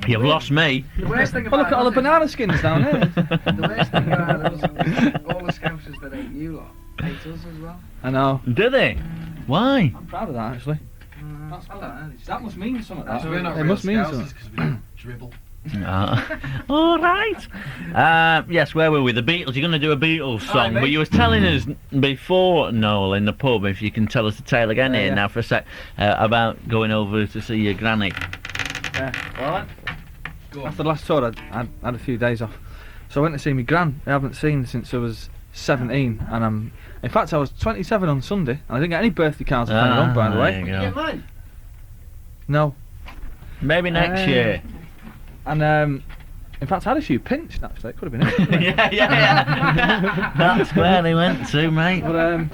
[SPEAKER 1] You've lost me.
[SPEAKER 5] The worst thing
[SPEAKER 3] Oh,
[SPEAKER 5] about
[SPEAKER 3] look at all the banana skins down here.
[SPEAKER 5] The worst thing about it was all the scousers that hate you lot hate us as well.
[SPEAKER 3] I know.
[SPEAKER 1] Do they? Why?
[SPEAKER 3] I'm proud of that, actually.
[SPEAKER 5] That's good.
[SPEAKER 3] That must mean something.
[SPEAKER 2] So we're not
[SPEAKER 3] it
[SPEAKER 2] real
[SPEAKER 3] must mean
[SPEAKER 2] Scousers
[SPEAKER 3] something.
[SPEAKER 2] because we don't dribble.
[SPEAKER 1] All right. Yes, where were we? The Beatles. You're going to do a Beatles song, but you was telling us before, Noel, in the pub, if you can tell us the tale again here now for a sec, about going over to see your granny.
[SPEAKER 3] Yeah.
[SPEAKER 2] Alright.
[SPEAKER 3] After the last tour, I had a few days off. So I went to see my gran, I haven't seen since I was 17, and in fact I was 27 on Sunday, and I didn't get any birthday cards to hang on, by the
[SPEAKER 1] there
[SPEAKER 3] way.
[SPEAKER 1] you
[SPEAKER 2] Get
[SPEAKER 1] go.
[SPEAKER 2] mine.
[SPEAKER 3] No.
[SPEAKER 1] Maybe next year.
[SPEAKER 3] And in fact I had a few pinched actually, it could have been it.
[SPEAKER 1] yeah. That's where they went to, mate.
[SPEAKER 3] But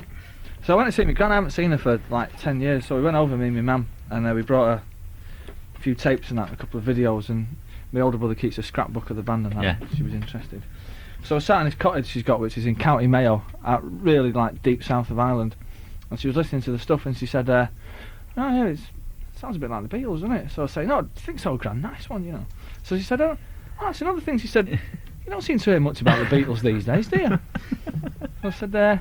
[SPEAKER 3] So I went to see my gran. I haven't seen her for like 10 years. So we went over, me and my mum, and we brought her a few tapes and that, a couple of videos, and my older brother keeps a scrapbook of the band and that.
[SPEAKER 1] Yeah.
[SPEAKER 3] She was interested. So I sat in this cottage she's got, which is in County Mayo, out really like deep south of Ireland, and she was listening to the stuff, and she said, "Oh yeah, it sounds a bit like the Beatles, doesn't it?" So I say, "No, I think so, Gran. Nice one, you know." So she said, "Oh, that's another thing." She said, "You don't seem to hear much about the Beatles these days, do you?" I said, "So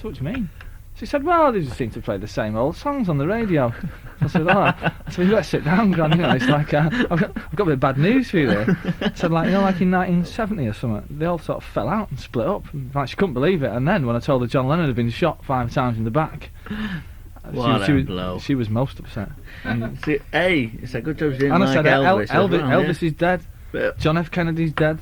[SPEAKER 3] what do you mean?" She said, "Well, they just seem to play the same old songs on the radio." I said, "Oh, so you better sit down, Gran. You know, it's like I've got a bit of bad news for you there." I said, like, you know, like in 1970 or something, they all sort of fell out and split up. Like, she couldn't believe it. And then when I told her John Lennon had been shot 5 times in the back, she was most upset. And
[SPEAKER 1] See, hey, it's a good job she didn't
[SPEAKER 3] I
[SPEAKER 1] like
[SPEAKER 3] said,
[SPEAKER 1] Elvis.
[SPEAKER 3] Elvis is dead.
[SPEAKER 1] Yeah.
[SPEAKER 3] John F. Kennedy's dead.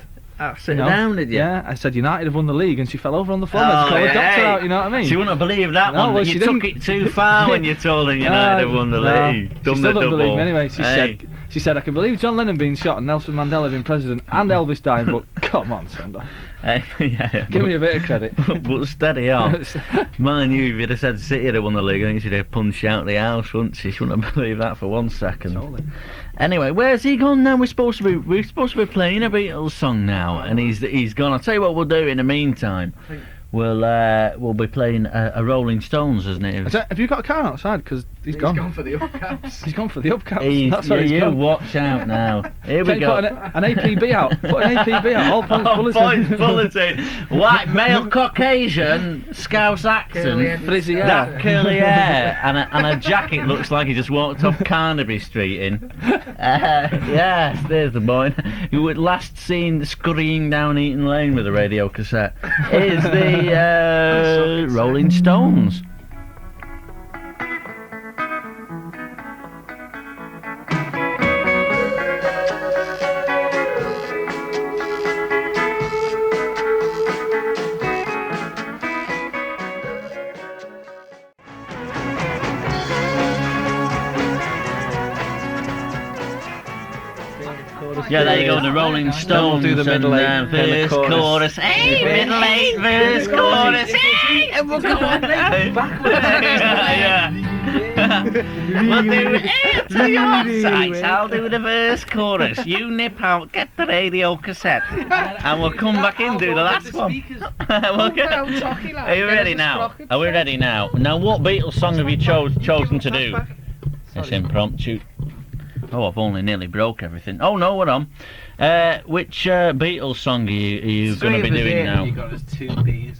[SPEAKER 1] Sit down, did you?
[SPEAKER 3] Yeah, I said United have won the league, and she fell over on the floor. Let's call the doctor out. You know what I mean?
[SPEAKER 1] She wouldn't have believed that
[SPEAKER 3] No,
[SPEAKER 1] one.
[SPEAKER 3] well,
[SPEAKER 1] You
[SPEAKER 3] she
[SPEAKER 1] took
[SPEAKER 3] didn't.
[SPEAKER 1] it too far when you told her United have won the
[SPEAKER 3] No,
[SPEAKER 1] league.
[SPEAKER 3] she
[SPEAKER 1] Done
[SPEAKER 3] still
[SPEAKER 1] the
[SPEAKER 3] doesn't believe
[SPEAKER 1] double.
[SPEAKER 3] me anyway. She said I can believe John Lennon being shot and Nelson Mandela being president and Elvis dying, but come on, Sandra.
[SPEAKER 1] Yeah,
[SPEAKER 3] Give me a bit of credit.
[SPEAKER 1] but steady on. Mind you, if you'd have said City had won the league, I think she'd have punched out the house, wouldn't she? She wouldn't have believed that for 1 second.
[SPEAKER 3] Totally.
[SPEAKER 1] Anyway, where's he gone now? We're supposed to be playing a Beatles song now, and he's gone. I'll tell you what we'll do in the meantime. We'll be playing a Rolling Stones, isn't it?
[SPEAKER 3] Have you got a car outside? Because he's gone.
[SPEAKER 2] He's gone for the upcaps.
[SPEAKER 3] He's gone for the upcaps. That's what he's
[SPEAKER 1] you
[SPEAKER 3] gone.
[SPEAKER 1] watch out now. Here we
[SPEAKER 3] Can you
[SPEAKER 1] go.
[SPEAKER 3] put an APB out? Put an APB out. All points bulletin.
[SPEAKER 1] Bulletin. White male Caucasian Scouse accent.
[SPEAKER 3] Frizzy hair.
[SPEAKER 1] That curly hair and a jacket looks like he just walked off Carnaby Street in. Yes, there's the boy who was last seen scurrying down Eaton Lane with a radio cassette. Is the Rolling Stones. Yeah, there you go, the Rolling Stones.
[SPEAKER 3] do the middle eight
[SPEAKER 1] and
[SPEAKER 3] and the
[SPEAKER 1] verse, chorus. Hey, middle eight, verse, chorus. Hey, and we'll go on yeah. We'll do it to your sides. I'll do the verse, chorus. You nip out, get the radio cassette, and we'll come back in and do the last one. Are you ready now? Are we ready now? Now, what Beatles song have you chosen to do? It's impromptu. Oh, I've only nearly broke everything. Oh no, we're on. Which Beatles song are you going to be doing now?
[SPEAKER 2] You got us 2 beers.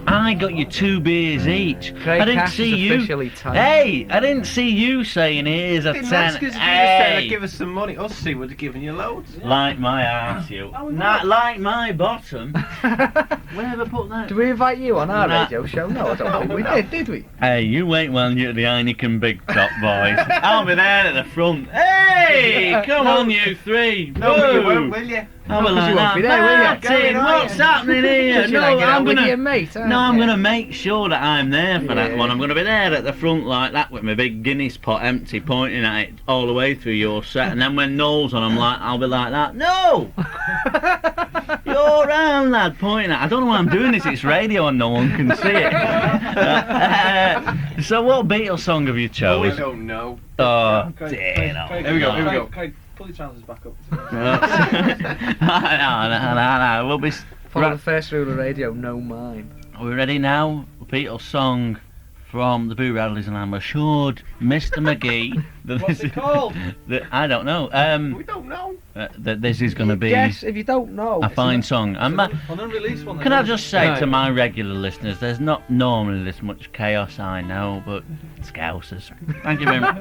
[SPEAKER 1] I got you 2 beers each.
[SPEAKER 5] Craig
[SPEAKER 1] I didn't
[SPEAKER 5] Cash
[SPEAKER 1] see
[SPEAKER 5] is
[SPEAKER 1] you.
[SPEAKER 5] officially tight.
[SPEAKER 1] Hey, I didn't see you saying here's a 10.
[SPEAKER 2] Because you just said give us some money. Us 2 would have given you loads.
[SPEAKER 1] Like my arse, you. Not like my bottom. Where have I put that?
[SPEAKER 5] Did we invite you on our
[SPEAKER 1] Nah.
[SPEAKER 5] radio show? No, I don't think we did we?
[SPEAKER 1] Hey, you wait while you're at the Heineken Big Top, boys. I'll be there at the front. Hey, come on, you 3.
[SPEAKER 2] No, but you
[SPEAKER 1] Woo.
[SPEAKER 2] won't, will you?
[SPEAKER 1] I will like
[SPEAKER 5] you won't
[SPEAKER 1] that.
[SPEAKER 5] be there, will you?
[SPEAKER 1] Martin, what's happening here?
[SPEAKER 5] You're
[SPEAKER 1] No,
[SPEAKER 5] not
[SPEAKER 1] I'm
[SPEAKER 5] with
[SPEAKER 1] gonna.
[SPEAKER 5] your mate, aren't
[SPEAKER 1] No, I'm
[SPEAKER 5] you?
[SPEAKER 1] going to make sure that I'm there for that
[SPEAKER 5] Yeah.
[SPEAKER 1] one. I'm going to be there at the front like that with my big Guinness pot empty, pointing at it all the way through your set. And then when Noel's on, I'll be like that. No! You're round, lad, pointing at. I don't know why I'm doing this. It's radio and no one can see it. So what Beatles song have you
[SPEAKER 2] I
[SPEAKER 1] chosen?
[SPEAKER 2] don't know.
[SPEAKER 1] Oh,
[SPEAKER 3] Craig,
[SPEAKER 1] dear. no.
[SPEAKER 2] Here we go.
[SPEAKER 3] Craig, pull your trousers back up.
[SPEAKER 1] No. We'll be.
[SPEAKER 5] Follow the first rule of radio, no mime.
[SPEAKER 1] Are we ready now? Beatles song from the Boo Radleys, and I'm assured Mr. McGee that
[SPEAKER 3] What's it called?
[SPEAKER 1] I don't know.
[SPEAKER 2] We don't know.
[SPEAKER 1] That this is going to be
[SPEAKER 5] Yes, if you don't know.
[SPEAKER 1] a fine song.
[SPEAKER 3] An unreleased one.
[SPEAKER 1] Can I just say
[SPEAKER 5] Right.
[SPEAKER 1] to my regular listeners, there's not normally this much chaos, I know, but Scousers. Thank you very much.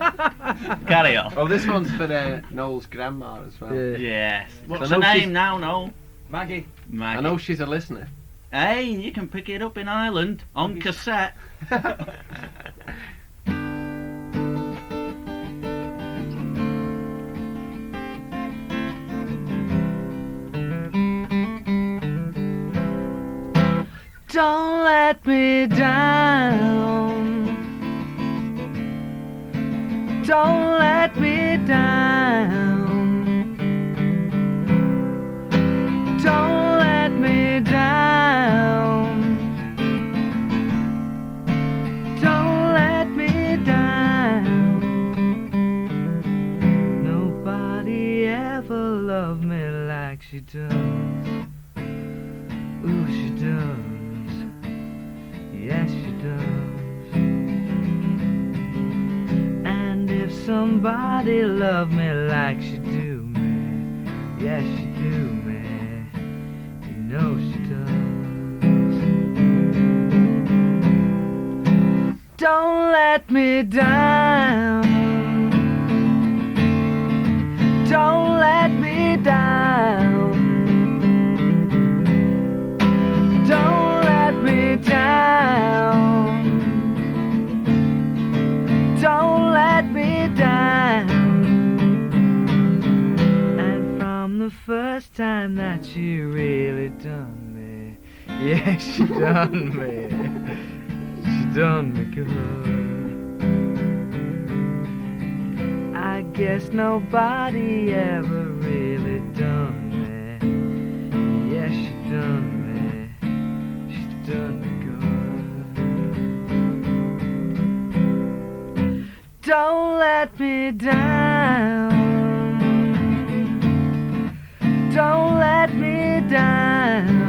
[SPEAKER 1] Carry on.
[SPEAKER 2] Oh, this one's for Noel's grandma as well.
[SPEAKER 5] Yeah.
[SPEAKER 1] Yes. What's
[SPEAKER 2] So
[SPEAKER 1] her
[SPEAKER 2] now
[SPEAKER 1] name
[SPEAKER 2] she's-
[SPEAKER 1] now, Noel?
[SPEAKER 3] Maggie.
[SPEAKER 1] Maggie.
[SPEAKER 2] I know she's a listener.
[SPEAKER 1] Hey, you can pick it up in Ireland on cassette.
[SPEAKER 4] Don't let me down. Don't let me down. Don't let me down. she does. Ooh, she does. Yes, she does. And if somebody loved me like she do me, yes, she do me, you know she does. Don't let me down. Don't let me down. Don't let me down. Don't let me down. And from the first time that she really done me, yeah, she done me. She done me good. I guess nobody ever really done me. Yeah, she done me. She done me good. Don't let me down. Don't let me down.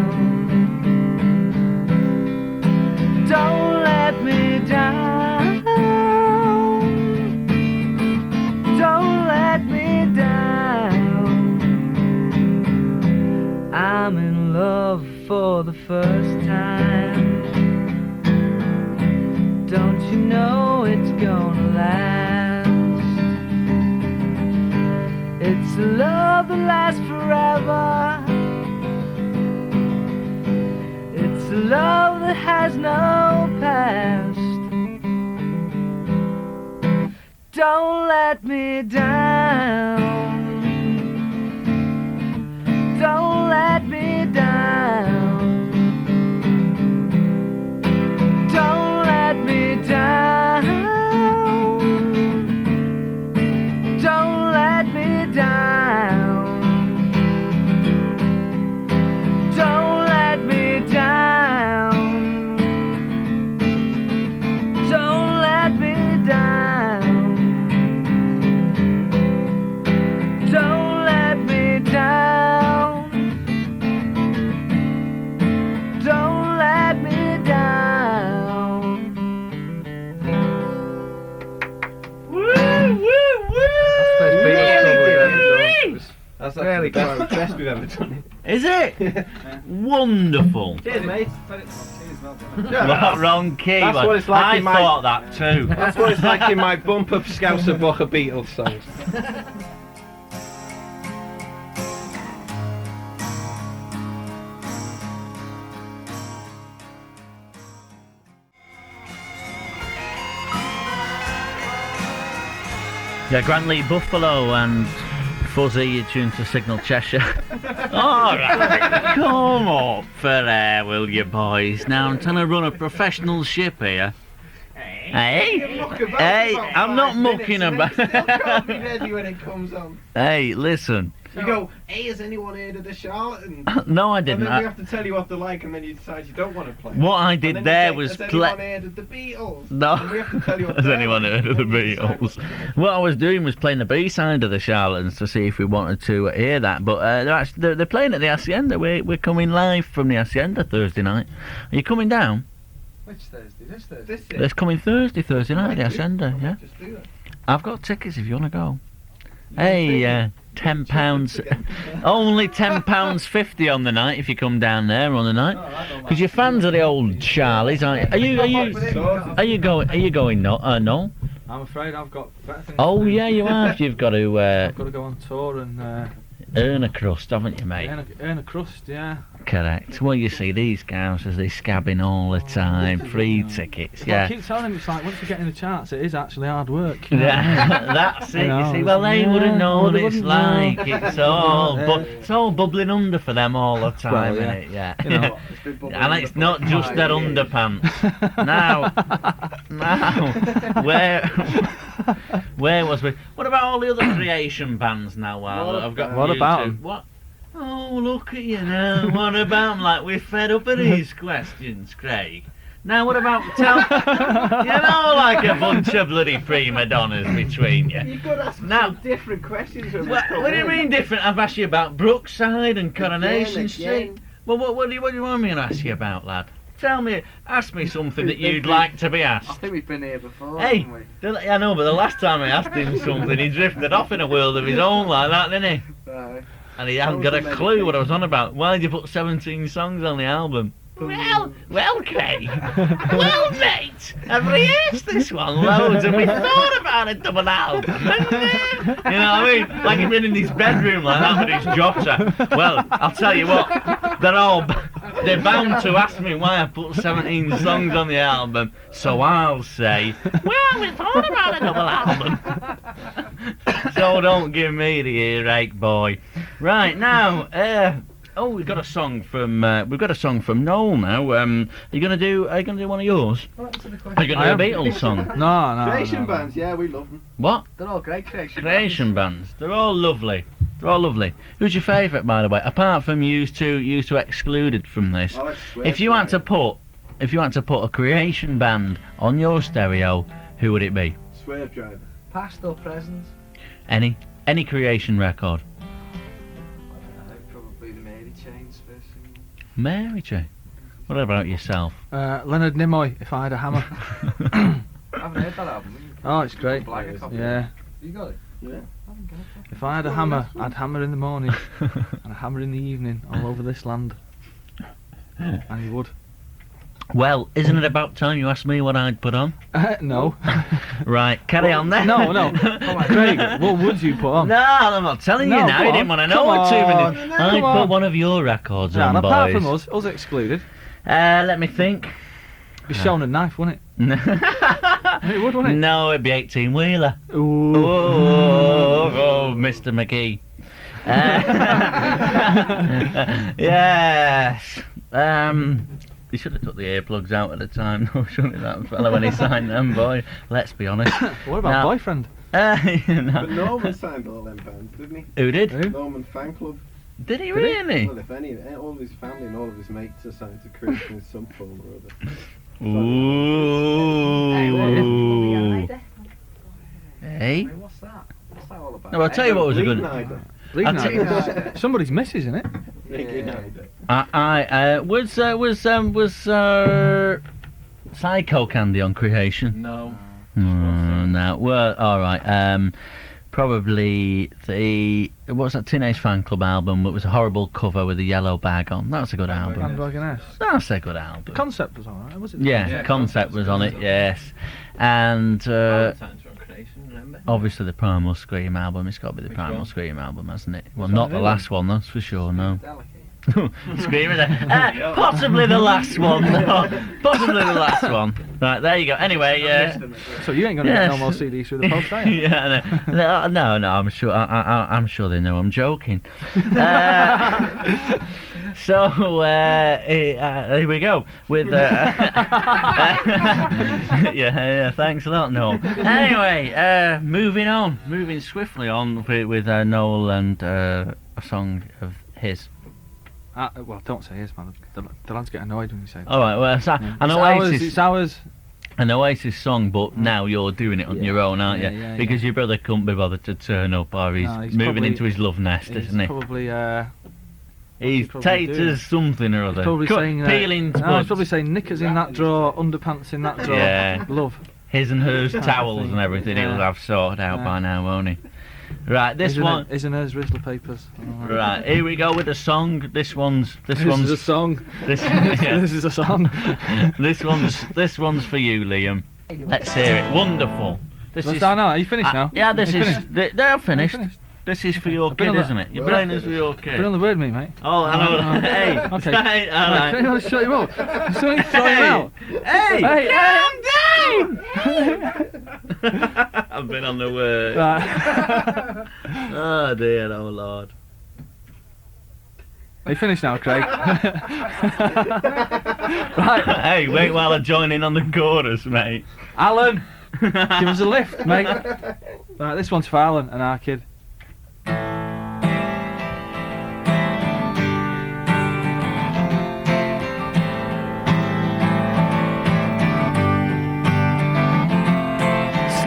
[SPEAKER 4] Don't let me down. Don't let me down. I'm in love for the first time. Don't you know it's gonna last? It's a love that lasts forever. It's a love that has no past. Don't let me down. Don't let me down. Don't let me down. Don't let me down. Don't let me down. Don't let me down. Don't let me down. Don't let me down.
[SPEAKER 2] Woo, woo, woo! That's really quite the best we've ever done.
[SPEAKER 1] Is it? Wonderful.
[SPEAKER 2] Cheers, mate.
[SPEAKER 1] What wrong key?
[SPEAKER 2] That's
[SPEAKER 1] man.
[SPEAKER 2] what it's like
[SPEAKER 1] I
[SPEAKER 2] in my-
[SPEAKER 1] thought that too.
[SPEAKER 2] That's what it's like in my bumper Scouser book of Beatles songs.
[SPEAKER 1] Yeah, Grantley Buffalo and Fuzzy, you're tuned to Signal Cheshire. Alright, come up for air, will you boys? Now I'm trying to run a professional ship here. Hey? Hey, I'm not mucking about.
[SPEAKER 2] Still can't be ready when it comes on.
[SPEAKER 1] Hey, listen.
[SPEAKER 2] You go, hey, has anyone heard of the Charlatans?
[SPEAKER 1] No, I
[SPEAKER 2] And
[SPEAKER 1] didn't.
[SPEAKER 2] then we have to tell you what they're like, and then you decide you don't want to play.
[SPEAKER 1] What I
[SPEAKER 2] And
[SPEAKER 1] did
[SPEAKER 2] then
[SPEAKER 1] there
[SPEAKER 2] you
[SPEAKER 1] was
[SPEAKER 2] say, has
[SPEAKER 1] play.
[SPEAKER 2] anyone heard of the Beatles?
[SPEAKER 1] No.
[SPEAKER 2] And we have to tell you what
[SPEAKER 1] Has
[SPEAKER 2] they're
[SPEAKER 1] anyone
[SPEAKER 2] like,
[SPEAKER 1] heard of the
[SPEAKER 2] and then you decide
[SPEAKER 1] Beatles?
[SPEAKER 2] what-
[SPEAKER 1] What I was doing was playing the B-side of the Charlatans to see if we wanted to hear that. But they're playing at the Hacienda. We're coming live from the Hacienda Thursday night. Are you coming down?
[SPEAKER 3] Which Thursday? This Thursday?
[SPEAKER 2] This is.
[SPEAKER 1] It's coming Thursday night at the Hacienda. Yeah,
[SPEAKER 2] Just do that.
[SPEAKER 1] I've got tickets if you want to go. Hey, £10. Only £10.50 on the night if you come down there on the night. Because you're fans of the old Charlies, aren't you? Are you going? No, no.
[SPEAKER 3] I'm afraid I've got better things
[SPEAKER 1] Oh
[SPEAKER 3] to do.
[SPEAKER 1] yeah, you have. You've got to
[SPEAKER 3] I've got to go on tour and
[SPEAKER 1] earn a crust, haven't you, mate?
[SPEAKER 3] earn a crust, yeah.
[SPEAKER 1] Correct. Well, you see these guys as they scabbing all the time, free tickets.
[SPEAKER 3] Well, I
[SPEAKER 1] Yeah.
[SPEAKER 3] keep telling him it's like once you get in the charts, it is actually hard work. you know?
[SPEAKER 1] Yeah, that's it.
[SPEAKER 3] You
[SPEAKER 1] You
[SPEAKER 3] know,
[SPEAKER 1] see, well, they
[SPEAKER 3] yeah,
[SPEAKER 1] wouldn't know
[SPEAKER 3] well,
[SPEAKER 1] what
[SPEAKER 3] they
[SPEAKER 1] it's
[SPEAKER 3] wouldn't
[SPEAKER 1] like.
[SPEAKER 3] know.
[SPEAKER 1] It's all,
[SPEAKER 3] Yeah.
[SPEAKER 1] it's all bubbling under for them all the time,
[SPEAKER 3] Well, yeah.
[SPEAKER 1] innit? Yeah.
[SPEAKER 3] You know,
[SPEAKER 2] It's been bubbling
[SPEAKER 1] And
[SPEAKER 2] under
[SPEAKER 1] it's
[SPEAKER 2] for
[SPEAKER 1] not
[SPEAKER 2] like
[SPEAKER 1] just
[SPEAKER 2] 5
[SPEAKER 1] their
[SPEAKER 2] years.
[SPEAKER 1] underpants. Now, where was we? What about all the other creation bands now? I've got
[SPEAKER 3] What
[SPEAKER 1] you
[SPEAKER 3] about
[SPEAKER 1] two?
[SPEAKER 3] 'em?
[SPEAKER 1] What? Oh, look at you now. What about 'em? Like, we're fed up of these questions, Craig. Now, what about like a bunch of bloody prima donnas between you?
[SPEAKER 2] You could ask
[SPEAKER 1] Now-
[SPEAKER 2] some different questions.
[SPEAKER 1] What do you mean different? I've asked you about Brookside and Coronation Street. Well, what do you want me to ask you about, lad? Ask me something that you'd like to be
[SPEAKER 3] I
[SPEAKER 1] asked.
[SPEAKER 3] think we've been here before,
[SPEAKER 1] Hey,
[SPEAKER 3] haven't we?
[SPEAKER 1] I know, but the last time I asked him something, he drifted off in a world of his own like that, didn't he?
[SPEAKER 3] Right.
[SPEAKER 1] And he hadn't got a clue what I was on about. Why did you put 17 songs on the album? Well, Craig. Well, mate, I've rehearsed this one loads and we thought about a double album. You know what I mean? Like he'd been in his bedroom like that with his jobster. Well, I'll tell you what, they're bound to ask me why I put 17 songs on the album, so I'll say, well, we thought about a double album. So don't give me the earache, boy. Right, now, we've got a song from Noel now. Are you gonna do one of yours? Are you gonna do a Beatles song?
[SPEAKER 3] No.
[SPEAKER 2] Creation bands, yeah, we love them.
[SPEAKER 1] What?
[SPEAKER 3] They're all great
[SPEAKER 1] Creation bands. They're all lovely. Who's your favourite, by the way? Apart from you two excluded from this.
[SPEAKER 2] I like Swerve
[SPEAKER 1] If you had to
[SPEAKER 2] Drive.
[SPEAKER 1] put a Creation band on your stereo, who would it be?
[SPEAKER 2] Swerve Driver.
[SPEAKER 3] Past or present?
[SPEAKER 1] Any Creation record?
[SPEAKER 3] Probably the Mary Chain's first single.
[SPEAKER 1] Mary Jane. What about yourself?
[SPEAKER 3] Leonard Nimoy, If I Had a Hammer.
[SPEAKER 5] I haven't heard that album.
[SPEAKER 3] Oh, it's great.
[SPEAKER 5] Black a copy.
[SPEAKER 3] Yeah.
[SPEAKER 5] You got it?
[SPEAKER 2] Yeah.
[SPEAKER 5] I haven't got it.
[SPEAKER 3] If I had a hammer, I'd hammer in the morning and a hammer in the evening all over this land. And he would.
[SPEAKER 1] Well, isn't it about time you asked me what I'd put on?
[SPEAKER 3] No.
[SPEAKER 1] Right, carry on then.
[SPEAKER 3] No. Craig, what would you put on?
[SPEAKER 1] No, I'm not telling you
[SPEAKER 3] No,
[SPEAKER 1] now.
[SPEAKER 3] go
[SPEAKER 1] You
[SPEAKER 3] on.
[SPEAKER 1] didn't want to know
[SPEAKER 3] Come
[SPEAKER 1] what 2
[SPEAKER 3] on.
[SPEAKER 1] minutes.
[SPEAKER 3] Come
[SPEAKER 1] I'd
[SPEAKER 3] on.
[SPEAKER 1] put one of your records
[SPEAKER 3] Yeah,
[SPEAKER 1] on,
[SPEAKER 3] and apart
[SPEAKER 1] boys.
[SPEAKER 3] from us excluded,
[SPEAKER 1] Let me think.
[SPEAKER 3] be shown a knife, wouldn't it? It would, wouldn't it?
[SPEAKER 1] No, it'd be 18-wheeler.
[SPEAKER 3] Ooh.
[SPEAKER 1] Oh, Mr. McGee. Yes. You should have took the earplugs out at the time, though, shouldn't it, that fella, when he signed them, boy? Let's be honest.
[SPEAKER 3] What about
[SPEAKER 1] Now-
[SPEAKER 3] boyfriend?
[SPEAKER 2] But Norman signed all them bands, didn't he?
[SPEAKER 1] Who did?
[SPEAKER 3] Who?
[SPEAKER 2] Norman Fan Club.
[SPEAKER 1] Did he really?
[SPEAKER 2] Well, if any, all of his family and all of his mates are signed to Creation in some form or other.
[SPEAKER 1] Ooh. Hey?
[SPEAKER 5] What's that? What's that all about?
[SPEAKER 1] No, I'll tell you what was a good.
[SPEAKER 2] League-Nider.
[SPEAKER 3] League
[SPEAKER 1] I'll
[SPEAKER 3] night.
[SPEAKER 5] tell you-
[SPEAKER 3] Somebody's missus, isn't it?
[SPEAKER 2] League-Nider.
[SPEAKER 1] Was Psycho Candy on Creation?
[SPEAKER 2] No.
[SPEAKER 1] No. Well, all right. Probably what's that Teenage Fan Club album? It was a horrible cover with a yellow bag on. That's a good album.
[SPEAKER 3] Bandwagon S.
[SPEAKER 1] That's a good album.
[SPEAKER 3] Concept was alright, was it?
[SPEAKER 1] Yeah, Concept was on it. Yes, and obviously the Primal Scream album. It's got to be the Primal Scream album, hasn't it? Well, not the last one, that's for sure. No. Scream is possibly the last one. No, possibly the last one. Right, there you go. Anyway,
[SPEAKER 3] So you ain't gonna get no more CDs through the post, are you?
[SPEAKER 1] yeah, no. I'm sure. I'm sure they know I'm joking. So here we go with. Yeah. Thanks a lot, Noel. Anyway, moving swiftly on with Noel and a song of his.
[SPEAKER 3] Well, don't say his, man. The lads get annoyed when you say that.
[SPEAKER 1] All right. Well,
[SPEAKER 3] It's
[SPEAKER 1] Oasis.
[SPEAKER 3] ours.
[SPEAKER 1] An Oasis song, but now you're doing it on your own, aren't you?
[SPEAKER 3] Yeah,
[SPEAKER 1] because your brother couldn't be bothered to turn up, or he's,
[SPEAKER 3] No, he's
[SPEAKER 1] moving
[SPEAKER 3] probably-
[SPEAKER 1] into his love nest,
[SPEAKER 3] He's
[SPEAKER 1] isn't he?
[SPEAKER 3] probably,
[SPEAKER 1] He's
[SPEAKER 3] probably
[SPEAKER 1] taters
[SPEAKER 3] doing?
[SPEAKER 1] something or other.
[SPEAKER 3] probably saying,
[SPEAKER 1] peeling
[SPEAKER 3] no, he's
[SPEAKER 1] spuds.
[SPEAKER 3] probably saying knickers in that drawer, underpants in that drawer.
[SPEAKER 1] Yeah.
[SPEAKER 3] Love.
[SPEAKER 1] His and hers
[SPEAKER 3] Kind of
[SPEAKER 1] towels
[SPEAKER 3] thing.
[SPEAKER 1] and everything
[SPEAKER 3] Yeah.
[SPEAKER 1] he'll have sorted out
[SPEAKER 3] Yeah.
[SPEAKER 1] by now, won't he? Right, this
[SPEAKER 3] Isn't
[SPEAKER 1] one.
[SPEAKER 3] It, isn't hers Rizzler papers? Oh,
[SPEAKER 1] Right, here we go with the song. This one's.
[SPEAKER 3] This is a song.
[SPEAKER 1] This, yeah.
[SPEAKER 3] This is a song.
[SPEAKER 1] This one's for you, Liam. Let's hear it. Wonderful. This
[SPEAKER 3] Let's
[SPEAKER 1] is.
[SPEAKER 3] start now. Are you finished now?
[SPEAKER 1] Yeah, this
[SPEAKER 3] You
[SPEAKER 1] is.
[SPEAKER 3] finished?
[SPEAKER 1] They're finished.
[SPEAKER 3] You finished?
[SPEAKER 1] This is for your
[SPEAKER 3] I've been
[SPEAKER 1] kid,
[SPEAKER 3] on the-
[SPEAKER 1] isn't it? Your brain is for your kid.
[SPEAKER 3] Been on the word, me, mate.
[SPEAKER 1] Oh, I know. Hey,
[SPEAKER 3] Okay.
[SPEAKER 1] Hey, all
[SPEAKER 3] Right, can you
[SPEAKER 1] right.
[SPEAKER 3] not shut him up? Somebody throw him out.
[SPEAKER 1] Hey,
[SPEAKER 3] Hey,
[SPEAKER 1] I've been on the word.
[SPEAKER 3] Right.
[SPEAKER 1] Oh dear, oh lord.
[SPEAKER 3] Are you finished now, Craig? Right.
[SPEAKER 1] Hey, wait while I join in on the chorus, mate.
[SPEAKER 3] Alan, give us a lift, mate. Right, this one's for Alan and our kid.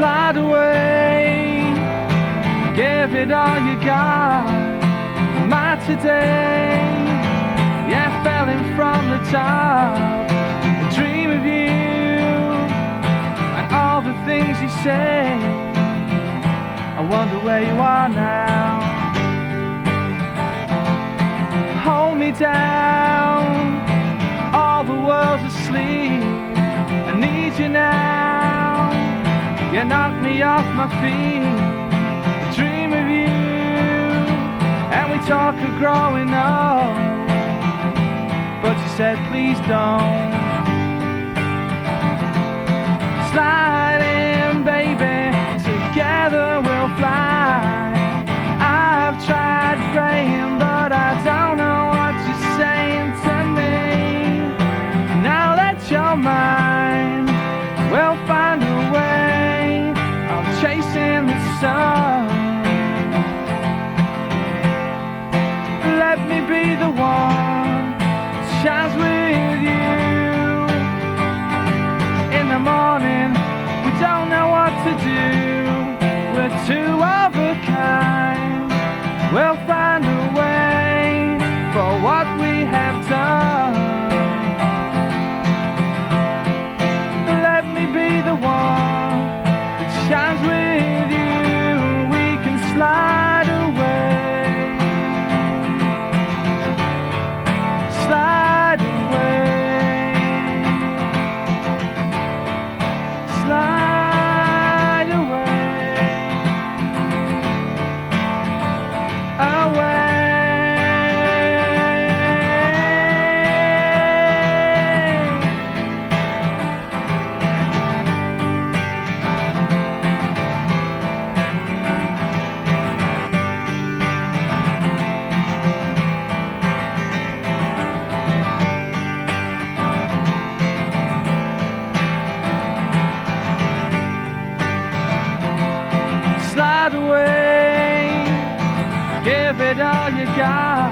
[SPEAKER 3] slide away, give it all you got. My today, yeah, falling from the top. I dream of you and all the things you say. I wonder where you are now. Hold me down, all the world's asleep. I need you now. You knocked me off my feet. I dream of you, and we talk of growing up, but you said please don't. Slide in, baby, together we'll fly. I've tried praying, but I don't know what you're saying to me. Now that you're mine, we'll find a way of chasing the sun. Let me be the one that shines with you. In the morning, we don't know what to do. We're two of a kind. We'll find a way for what we have done. Let me be the one that shines with you. We can slide away, slide away, slide away, away. Slide away, give it all you got.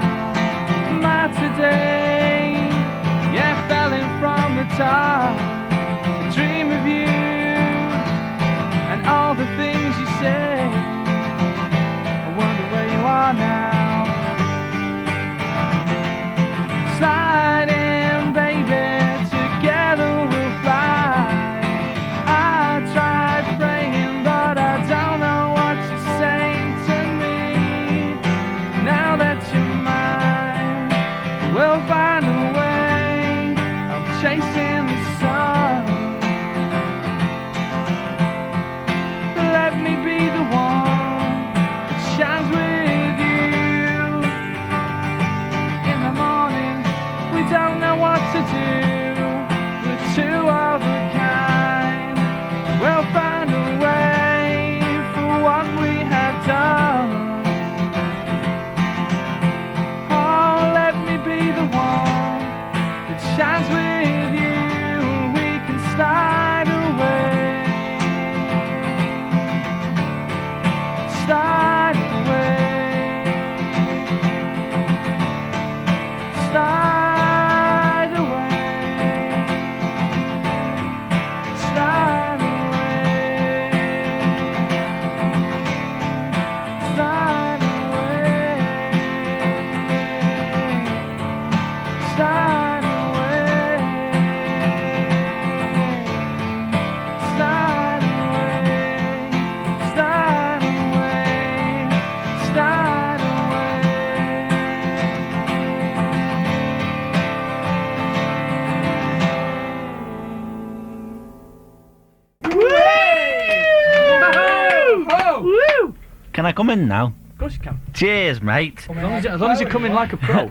[SPEAKER 3] My today, yeah, falling from the top. I dream of you and all the things you say. I wonder where you are now. Slide in, baby, together we'll fly. I tried praying, but I don't know what you're saying to me. Now that you're mine, we'll find a way of chasing the sun. Let me be the one that shines with you. In the morning, we don't know what to do. We're two of a kind. We'll find a way for what we have done. Oh, let me be the one that shines with you. We can slide away, slide away, slide away, slide away, slide away, slide away, slide away, slide away, slide
[SPEAKER 1] Woo! Can I come in now?
[SPEAKER 3] Of course you can.
[SPEAKER 1] Cheers, mate.
[SPEAKER 3] As long as you come in like a pro.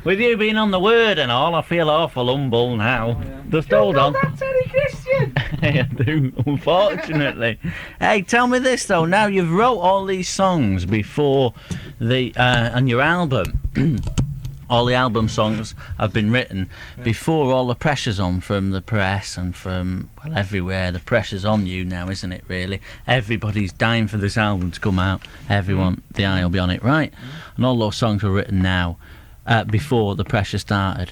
[SPEAKER 1] With you being on the word and all, I feel awful humble now. Just hold on.
[SPEAKER 3] That's Eddie Christian.
[SPEAKER 1] I do, unfortunately. Hey, tell me this though. Now you've wrote all these songs before the on your album. All the album songs have been written before all the pressure's on from the press and from, well, everywhere. The pressure's on you now, isn't it, really? Everybody's dying for this album to come out. Everyone, the eye will be on it, right? And all those songs were written now. before the pressure started.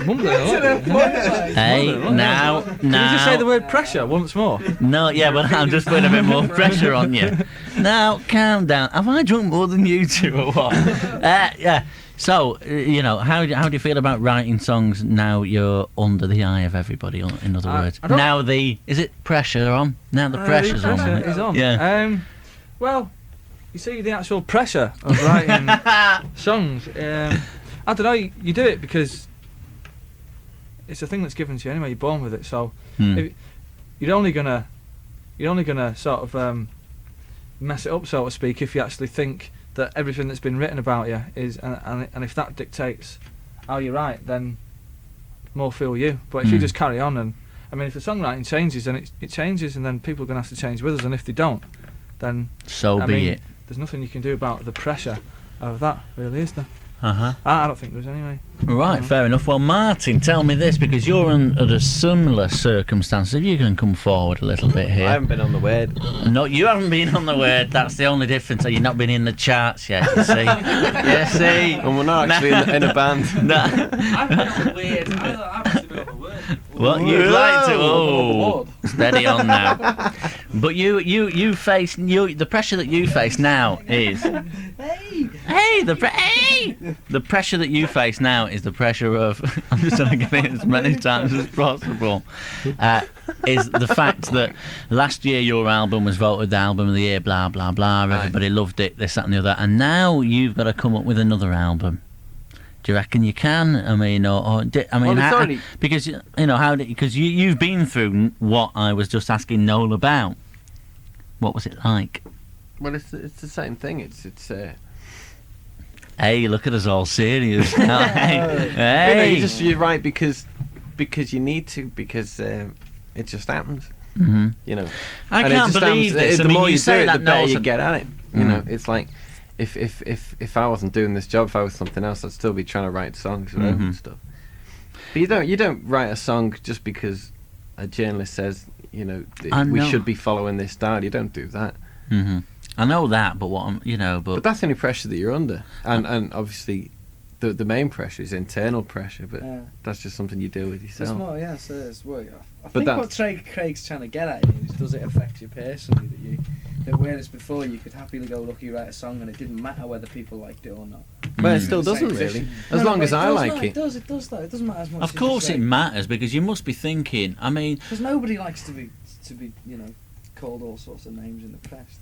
[SPEAKER 3] Mumbling a lot.
[SPEAKER 1] Hey, now.
[SPEAKER 3] Can you just say the word pressure once more?
[SPEAKER 1] No, yeah, but I'm just putting a bit more pressure on you. Now, calm down. Have I drunk more than you two or what? Yeah. So, how do you feel about writing songs now you're under the eye of everybody, in other words? Now is it pressure on? Now the pressure's on.
[SPEAKER 3] Pressure is on.
[SPEAKER 1] Yeah.
[SPEAKER 3] Well, you see the actual pressure of writing songs. I don't know, you do it because it's a thing that's given to you anyway, you're born with it, so you're only gonna sort of mess it up, so to speak, if you actually think that everything that's been written about you is, and if that dictates how you write, then more fool you. But if you just carry on, and I mean, if the songwriting changes, then it changes, and then people are going to have to change with us, and if they don't, then
[SPEAKER 1] so be it.
[SPEAKER 3] There's nothing you can do about the pressure of that, really, is there?
[SPEAKER 1] Uh-huh.
[SPEAKER 3] I don't think there is anyway.
[SPEAKER 1] Right, fair enough. Well, Martin, tell me this, because you're under similar circumstances. If you can come forward a little bit here.
[SPEAKER 2] I haven't been on the word.
[SPEAKER 1] No, you haven't been on the word. That's the only difference. You've not been in the charts yet, you see. Yeah, see.
[SPEAKER 2] And we're not actually in a band.
[SPEAKER 1] No.
[SPEAKER 3] I've been on the word. I've actually been on the word.
[SPEAKER 1] Well, you'd like to. Oh, steady on now. But you face the pressure that you face now is. The pressure that you face now is the pressure of. I'm just trying to get it as many times as possible. Is the fact that last year your album was voted the album of the year, blah blah blah. Everybody loved it, this, that, and the other, and now you've got to come up with another album. Do you reckon you can? I mean, because because you've been through what I was just asking Noel about. What was it like?
[SPEAKER 2] Well, it's the same thing. It's
[SPEAKER 1] Hey, look at us all serious. Hey.
[SPEAKER 2] You're right because you need to, because it just happens.
[SPEAKER 1] Mm-hmm. I can't believe this.
[SPEAKER 2] The more you do it, the better
[SPEAKER 1] Noel's
[SPEAKER 2] you get at it. It's like if I wasn't doing this job, if I was something else, I'd still be trying to write songs and stuff. But you don't write a song just because a journalist says we should be following this style. You don't do that.
[SPEAKER 1] Mm-hmm. I know that, but
[SPEAKER 2] but that's the only pressure that you're under, and obviously the main pressure is internal pressure, but that's just something you deal with yourself.
[SPEAKER 6] It's more, so it's work. I think what Craig's trying to get at is, does it affect you personally that whereas before you could happily go, look, you write a song and it didn't matter whether people liked it or not.
[SPEAKER 2] Well, it still doesn't really, as long as I like it.
[SPEAKER 6] It does though. It doesn't matter as much.
[SPEAKER 1] Of course it matters, because you must be thinking. I mean,
[SPEAKER 6] because nobody likes to be called all sorts of names in the press.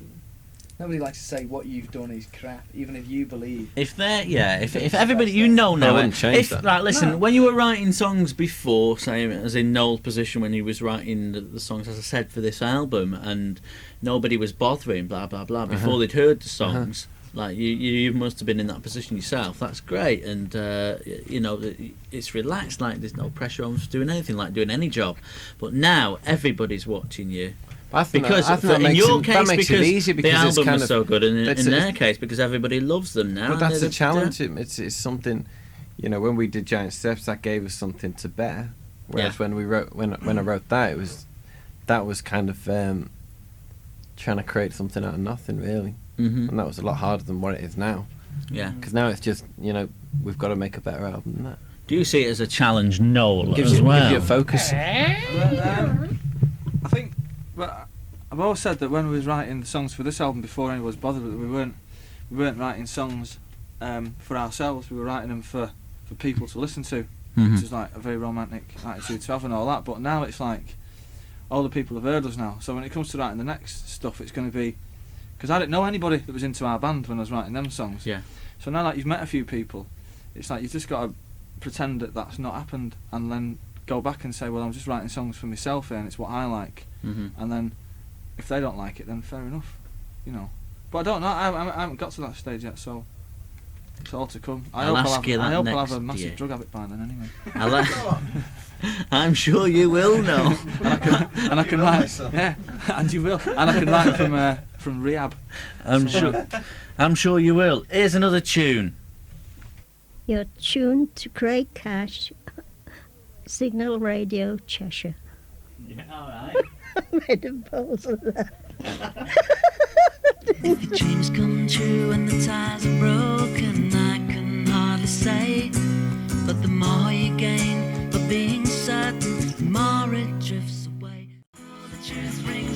[SPEAKER 6] Nobody likes to say what you've done is crap, even if you believe.
[SPEAKER 1] If everybody now,
[SPEAKER 2] I wouldn't change that.
[SPEAKER 1] Right, listen, when you were writing songs before, say as in Noel's position when he was writing the songs, as I said, for this album, and nobody was bothering, blah blah blah, before they'd heard the songs. Like you must have been in that position yourself. That's great, and it's relaxed. Like there's no pressure on doing anything, like doing any job. But now everybody's watching you. Because in your case, because the album was so good, and in their case, because everybody loves them now.
[SPEAKER 2] But that's a challenge. It's something, when we did Giant Steps, that gave us something to bear. Whereas when I wrote that, that was kind of trying to create something out of nothing, really. Mm-hmm. And that was a lot harder than what it is now. Yeah. Because now it's just, we've got to make a better album than that.
[SPEAKER 1] Do you see it as a challenge, Noel,
[SPEAKER 2] gives you a focus.
[SPEAKER 3] I think. But I've always said that when we was writing the songs for this album, before anyone was bothered with it, we weren't writing songs for ourselves. We were writing them for people to listen to, which is like a very romantic attitude to have and all that. But now it's like all the people have heard us now. So when it comes to writing the next stuff, it's going to be, because I didn't know anybody that was into our band when I was writing them songs. Yeah. So now you've met a few people, it's like you've just got to pretend that that's not happened, and then go back and say, well, I'm just writing songs for myself here, and it's what I like. And then if they don't like it, then fair enough, But I don't know. I haven't got to that stage yet, so it's all to come. I hope I'll have a massive drug habit by then, anyway.
[SPEAKER 1] I'm sure you will know.
[SPEAKER 3] and I can write. Yeah, and you will. And I can write from rehab.
[SPEAKER 1] I'm sure you will. Here's another tune.
[SPEAKER 7] You're tuned to Craig Cash, Signal Radio, Cheshire.
[SPEAKER 1] Yeah, all right.
[SPEAKER 7] I made a pose of that.
[SPEAKER 4] If your dreams come true and the ties are broken, I can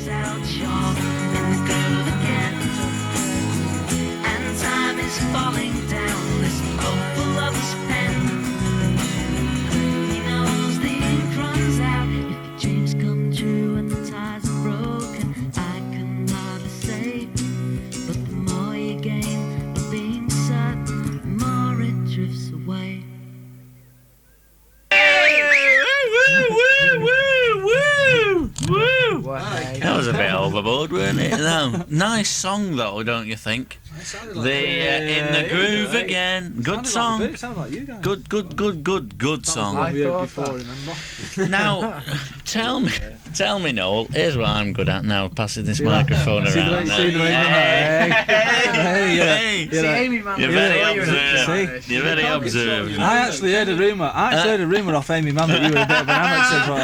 [SPEAKER 4] turns out you're in the groove again. And time is falling down this hopeful lover's pen. He knows the ink runs out if your dreams come true and the ties are broken. I can hardly say, but the more you gain of being certain, the more it drifts away.
[SPEAKER 1] That was a bit overboard, weren't it? No. Nice song, though, don't you think? In the groove again. Good song.
[SPEAKER 3] It sounded like you guys.
[SPEAKER 1] Good song.
[SPEAKER 2] I thought
[SPEAKER 3] before, remember?
[SPEAKER 1] Now, tell me, Noel. Here's what I'm good at now. Passing this microphone around. Hey,
[SPEAKER 6] See, Amy, man,
[SPEAKER 1] you're very observant. You're very observant.
[SPEAKER 3] I actually heard a rumour. Off Amy Mann that you were a bit of an amateur, but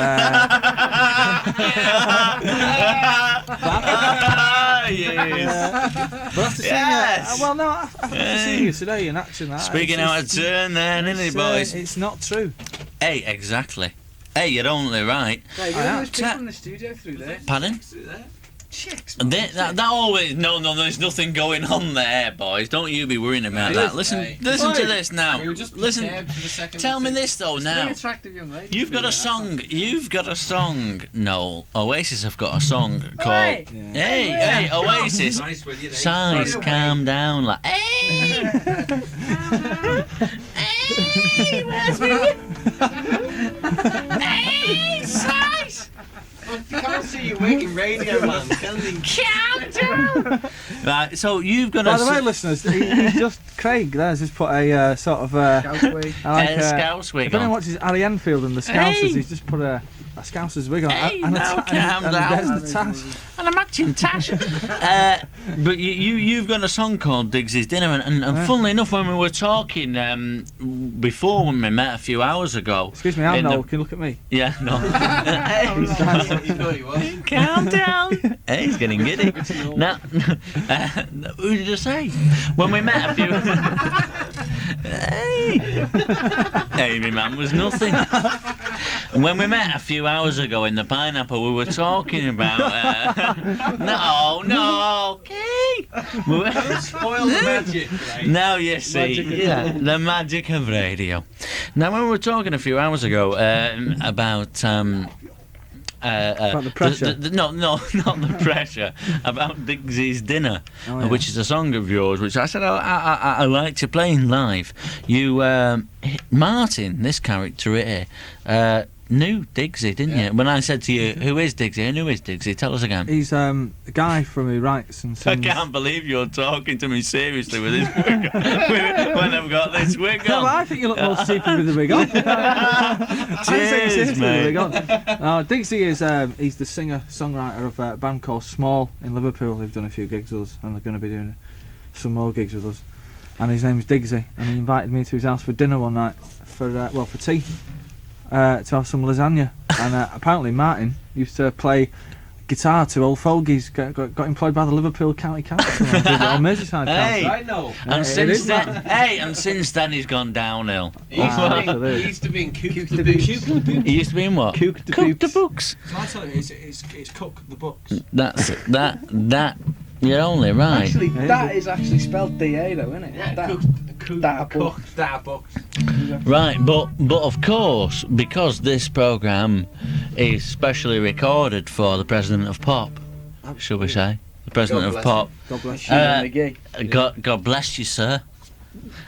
[SPEAKER 3] after seeing after seeing you today in action,
[SPEAKER 1] Speaking out of turn, then, isn't it, boys?
[SPEAKER 3] It's not true.
[SPEAKER 1] Hey, exactly. Hey, you're only right.
[SPEAKER 6] Hey, there's people in the studio through there.
[SPEAKER 1] Pardon?
[SPEAKER 6] Through there. Chicks,
[SPEAKER 1] That always no. There's nothing going on there, boys. Don't you be worrying about that. Listen to this now. Listen. Tell me this though now.
[SPEAKER 6] Very attractive young lady.
[SPEAKER 1] You've got a song. Noel. Oasis have got a song called. Hey, Oasis. Size, calm down, like. Hey, where's me? Hey, size.
[SPEAKER 2] You can't see you waking radio, man.
[SPEAKER 1] Countdown. Right, so you've got
[SPEAKER 3] By the way, listeners, he's just Craig. There's just put a sort of
[SPEAKER 6] Scouse wig.
[SPEAKER 1] Scouse wig
[SPEAKER 3] if anyone
[SPEAKER 1] on.
[SPEAKER 3] watches Ali Enfield and the Scousers, he's just put a Scouser's wig on.
[SPEAKER 1] Hey,
[SPEAKER 3] and
[SPEAKER 1] now calm
[SPEAKER 3] and
[SPEAKER 1] down.
[SPEAKER 3] there's the tash.
[SPEAKER 1] And a matching tash. But you've got a song called Digsy's Dinner, and funnily enough, when we were talking before when we met a few hours ago.
[SPEAKER 3] Excuse me, I'm Noel. Can you look at me?
[SPEAKER 1] Yeah, no.
[SPEAKER 2] You thought he was.
[SPEAKER 1] Calm down. Hey, he's getting giddy. Now, who did I say? When we met a few. Hey, Amy man was nothing. When we met a few hours ago in the Pineapple, we were talking about. No, okay.
[SPEAKER 2] Spoil the magic, right?
[SPEAKER 1] Now you see, the magic of radio. Now, when we were talking a few hours ago about
[SPEAKER 3] the pressure.
[SPEAKER 1] No, not the pressure. About Digsy's Dinner, which is a song of yours, which I said I like to play in live. You, Martin, this character here, knew Digsy, didn't you? When I said to you, who is Digsy? And who is Digsy? Tell us again.
[SPEAKER 3] He's a guy from who writes and sings.
[SPEAKER 1] I can't believe you're talking to me seriously with this wig on. When I've got this wig
[SPEAKER 3] No,
[SPEAKER 1] on.
[SPEAKER 3] I think you look more stupid with the wig on.
[SPEAKER 1] Cheers, mate.
[SPEAKER 3] Digsy is he's the singer-songwriter of a band called Small in Liverpool. They've done a few gigs with us, and they're going to be doing some more gigs with us. And his name's Digsy, and he invited me to his house for dinner one night for tea. To have some lasagna, and apparently Martin used to play guitar to old fogies. Got employed by the Liverpool County Council on Merseyside Council.
[SPEAKER 2] I know.
[SPEAKER 1] And since then he's gone downhill.
[SPEAKER 2] He used to be in Cook the Books.
[SPEAKER 1] He used to be in what?
[SPEAKER 3] Cook the
[SPEAKER 1] Cook the
[SPEAKER 3] Books.
[SPEAKER 1] Books.
[SPEAKER 3] I tell you, it's Cook the Books.
[SPEAKER 1] That's it. That. You're only right.
[SPEAKER 6] Actually, that is actually spelled D-A though, isn't it?
[SPEAKER 2] Yeah,
[SPEAKER 6] that
[SPEAKER 2] books.
[SPEAKER 1] Right, but of course, because this programme is specially recorded for the President of Pop, shall we say? The President of Pop.
[SPEAKER 3] God bless you.
[SPEAKER 1] God bless you, sir.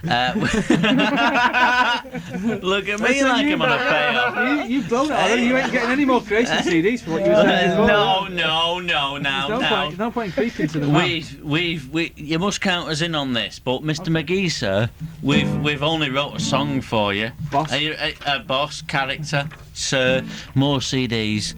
[SPEAKER 1] Look at me like I'm on a payoff.
[SPEAKER 3] You've blown it already. You ain't getting any more Creation CDs for what you were saying before.
[SPEAKER 1] No,
[SPEAKER 3] There's no point in creeping to the man.
[SPEAKER 1] You must count us in on this, but Mr. McGee, sir, we've only wrote a song for you.
[SPEAKER 3] Boss.
[SPEAKER 1] Boss, character, sir, more CDs.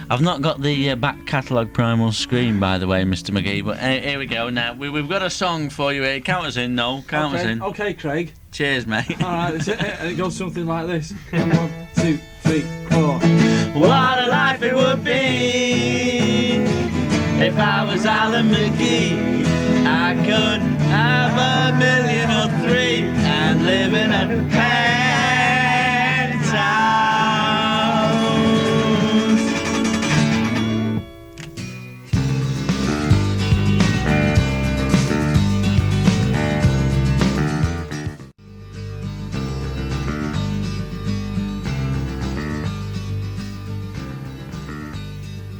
[SPEAKER 1] I've not got the back catalogue primal screen, by the way, Mr. McGee, but here we go now. We've got a song for you here. Count us in, no, count us in.
[SPEAKER 3] Okay, Craig.
[SPEAKER 1] Cheers, mate.
[SPEAKER 3] Alright, that's it. And it goes something like this. 1, 2, 3, 4.
[SPEAKER 1] What a life it would be if I was Alan McGee. I could have 1 million or 3 and live in a penthouse.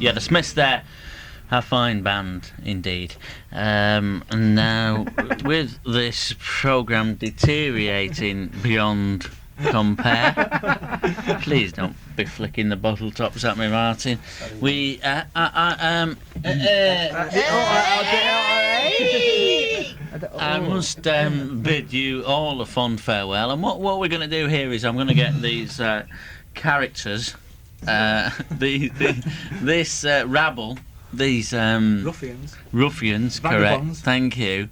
[SPEAKER 1] yeah, the Smiths there, a fine band indeed. And now, with this programme deteriorating beyond compare, please don't be flicking the bottle tops at me, Martin. We, I must bid you all a fond farewell. And what we're going to do here is I'm going to get these characters, this rabble, these ruffians, correct?
[SPEAKER 3] Vagabonds.
[SPEAKER 1] Thank you.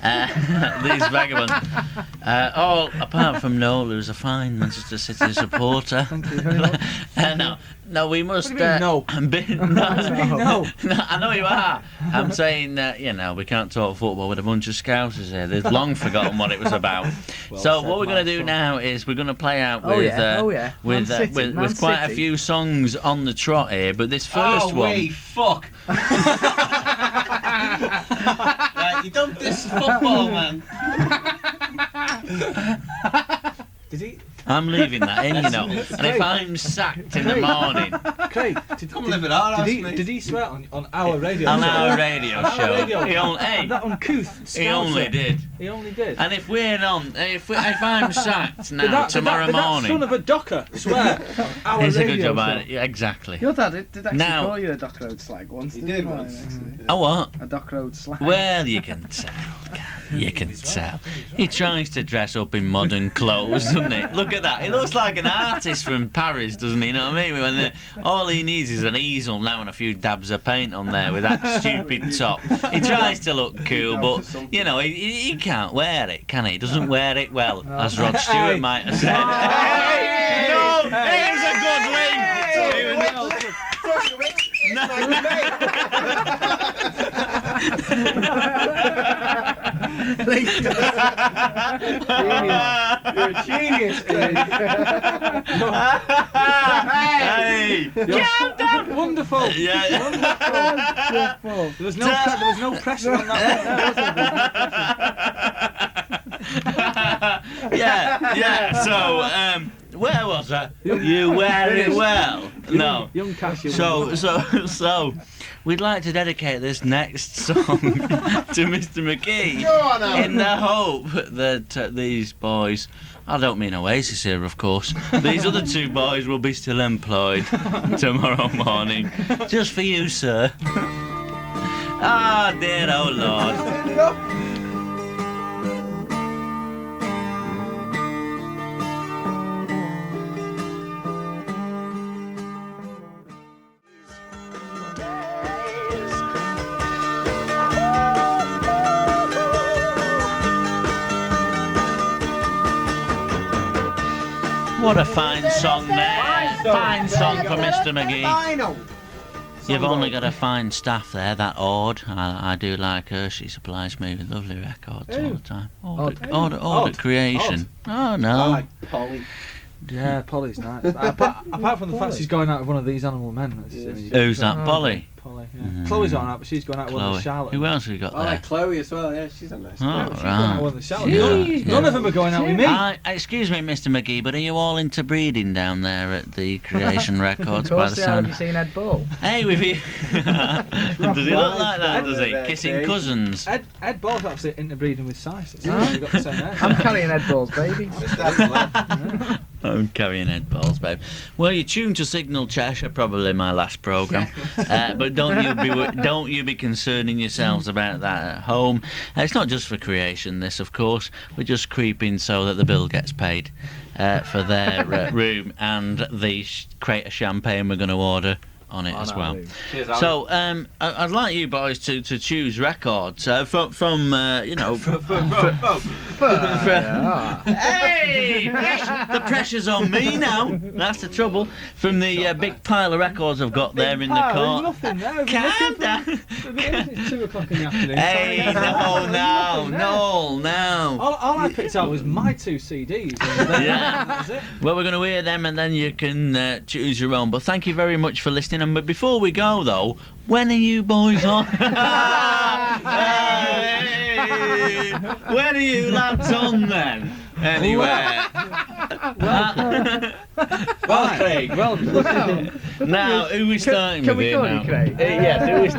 [SPEAKER 1] These vagabonds, all apart from Noel, who's a fine Manchester City supporter.
[SPEAKER 3] Thank you very much.
[SPEAKER 1] No, we must.
[SPEAKER 3] What do you mean, no?
[SPEAKER 1] No, I know you are. I'm saying that we can't talk football with a bunch of scousers here. They've long forgotten what it was about. So what we're going to do now is we're going to play out with with quite a few songs on the trot here. But this first one.
[SPEAKER 2] Fuck. Right, you don't diss football, man.
[SPEAKER 3] Did he?
[SPEAKER 1] I'm leaving that in, And if I'm sacked in the morning,
[SPEAKER 3] Craig, did he swear on our radio
[SPEAKER 1] on
[SPEAKER 3] show?
[SPEAKER 1] our radio show,
[SPEAKER 3] That uncouth
[SPEAKER 1] he only did.
[SPEAKER 3] He only did.
[SPEAKER 1] And if we're on, if I'm sacked now tomorrow morning,
[SPEAKER 3] that son of a docker swear on our
[SPEAKER 1] it's a good
[SPEAKER 3] radio
[SPEAKER 1] job.
[SPEAKER 3] show.
[SPEAKER 1] Yeah, exactly.
[SPEAKER 6] Your dad did actually
[SPEAKER 1] Now-
[SPEAKER 6] call you a Dock Road slag once.
[SPEAKER 2] He
[SPEAKER 6] didn't
[SPEAKER 2] did
[SPEAKER 6] he?
[SPEAKER 2] once.
[SPEAKER 1] A what?
[SPEAKER 6] A Dock Road slag.
[SPEAKER 1] Well, you can tell. You can tell. He tries to dress up in modern clothes, doesn't he? Look at that. He looks like an artist from Paris, doesn't he? You know what I mean? When all he needs is an easel now and a few dabs of paint on there with that stupid top. He tries to look cool, but, he can't wear it, can he? He doesn't wear it well, as Rod Stewart might have said. Hey! No! Here's a good
[SPEAKER 6] You're a genius, Craig.
[SPEAKER 1] Hey!
[SPEAKER 3] Calm down! Wonderful!
[SPEAKER 1] Yeah.
[SPEAKER 3] Wonderful. There was no pressure on that one.
[SPEAKER 1] Yeah. So, where was I? You wear it well. No.
[SPEAKER 3] Young Cashew.
[SPEAKER 1] So, we'd like to dedicate this next song to Mr. McGee in the hope that these boys, I don't mean Oasis here, of course, these other two boys will be still employed tomorrow morning. Just for you, sir. Ah, dear, oh Lord. What a fine song there. Fine song for Mr. McGee. You've only got a fine staff there, that Ord. I do like her. She supplies me with lovely records all the time. Ord Creation. Oh, no.
[SPEAKER 2] I like Polly.
[SPEAKER 3] Yeah, Polly's nice. Apart from the fact she's going out with one of these animal men.
[SPEAKER 1] Who's that, Polly?
[SPEAKER 3] Polly, yeah. Chloe's on out, but she's going out with one of the Charlotte.
[SPEAKER 1] Who else have we got
[SPEAKER 2] I
[SPEAKER 1] there?
[SPEAKER 2] like Chloe as well, yeah, she's a nice
[SPEAKER 1] Oh,
[SPEAKER 3] She's going out with one of the Charlotte.
[SPEAKER 1] Yeah.
[SPEAKER 3] None of them are going out with me.
[SPEAKER 1] Excuse me, Mr. McGee, but are you all into breeding down there at the Creation Records by the
[SPEAKER 6] Have
[SPEAKER 1] sound?
[SPEAKER 6] you seen Ed Bull?
[SPEAKER 1] Hey, does he look like that, does he? Kissing cousins.
[SPEAKER 3] Ed Ball's actually interbreeding with Sice. We've got the same hair.
[SPEAKER 6] I'm carrying Ed Bull's baby.
[SPEAKER 1] I'm carrying Ed Balls, babe. Well, you're tuned to Signal Cheshire, probably my last programme. But don't you be concerning yourselves about that at home. It's not just for Creation, this, of course. We're just creeping so that the bill gets paid for their room and the crate of champagne we're going to order on it as well.
[SPEAKER 2] Cheers,
[SPEAKER 1] So I'd like you boys to choose records from Hey! The pressure's on me now. That's the trouble. From the big pile of records I've got there in the
[SPEAKER 3] There's
[SPEAKER 1] car.
[SPEAKER 3] nothing there.
[SPEAKER 1] Calm down.
[SPEAKER 3] It's 2 o'clock in the afternoon.
[SPEAKER 1] Hey, no.
[SPEAKER 3] All I picked out was my 2 CDs. And that was it.
[SPEAKER 1] Well, we're going to hear them and then you can choose your own. But thank you very much for listening. And but before we go, though, when are you boys on? Hey! When are you lads on then? Anyway. Well, Craig.
[SPEAKER 3] Well,
[SPEAKER 1] Now, who we starting
[SPEAKER 6] can
[SPEAKER 1] with
[SPEAKER 6] we
[SPEAKER 1] here
[SPEAKER 6] call you
[SPEAKER 1] now?
[SPEAKER 6] Craig?
[SPEAKER 1] Yes,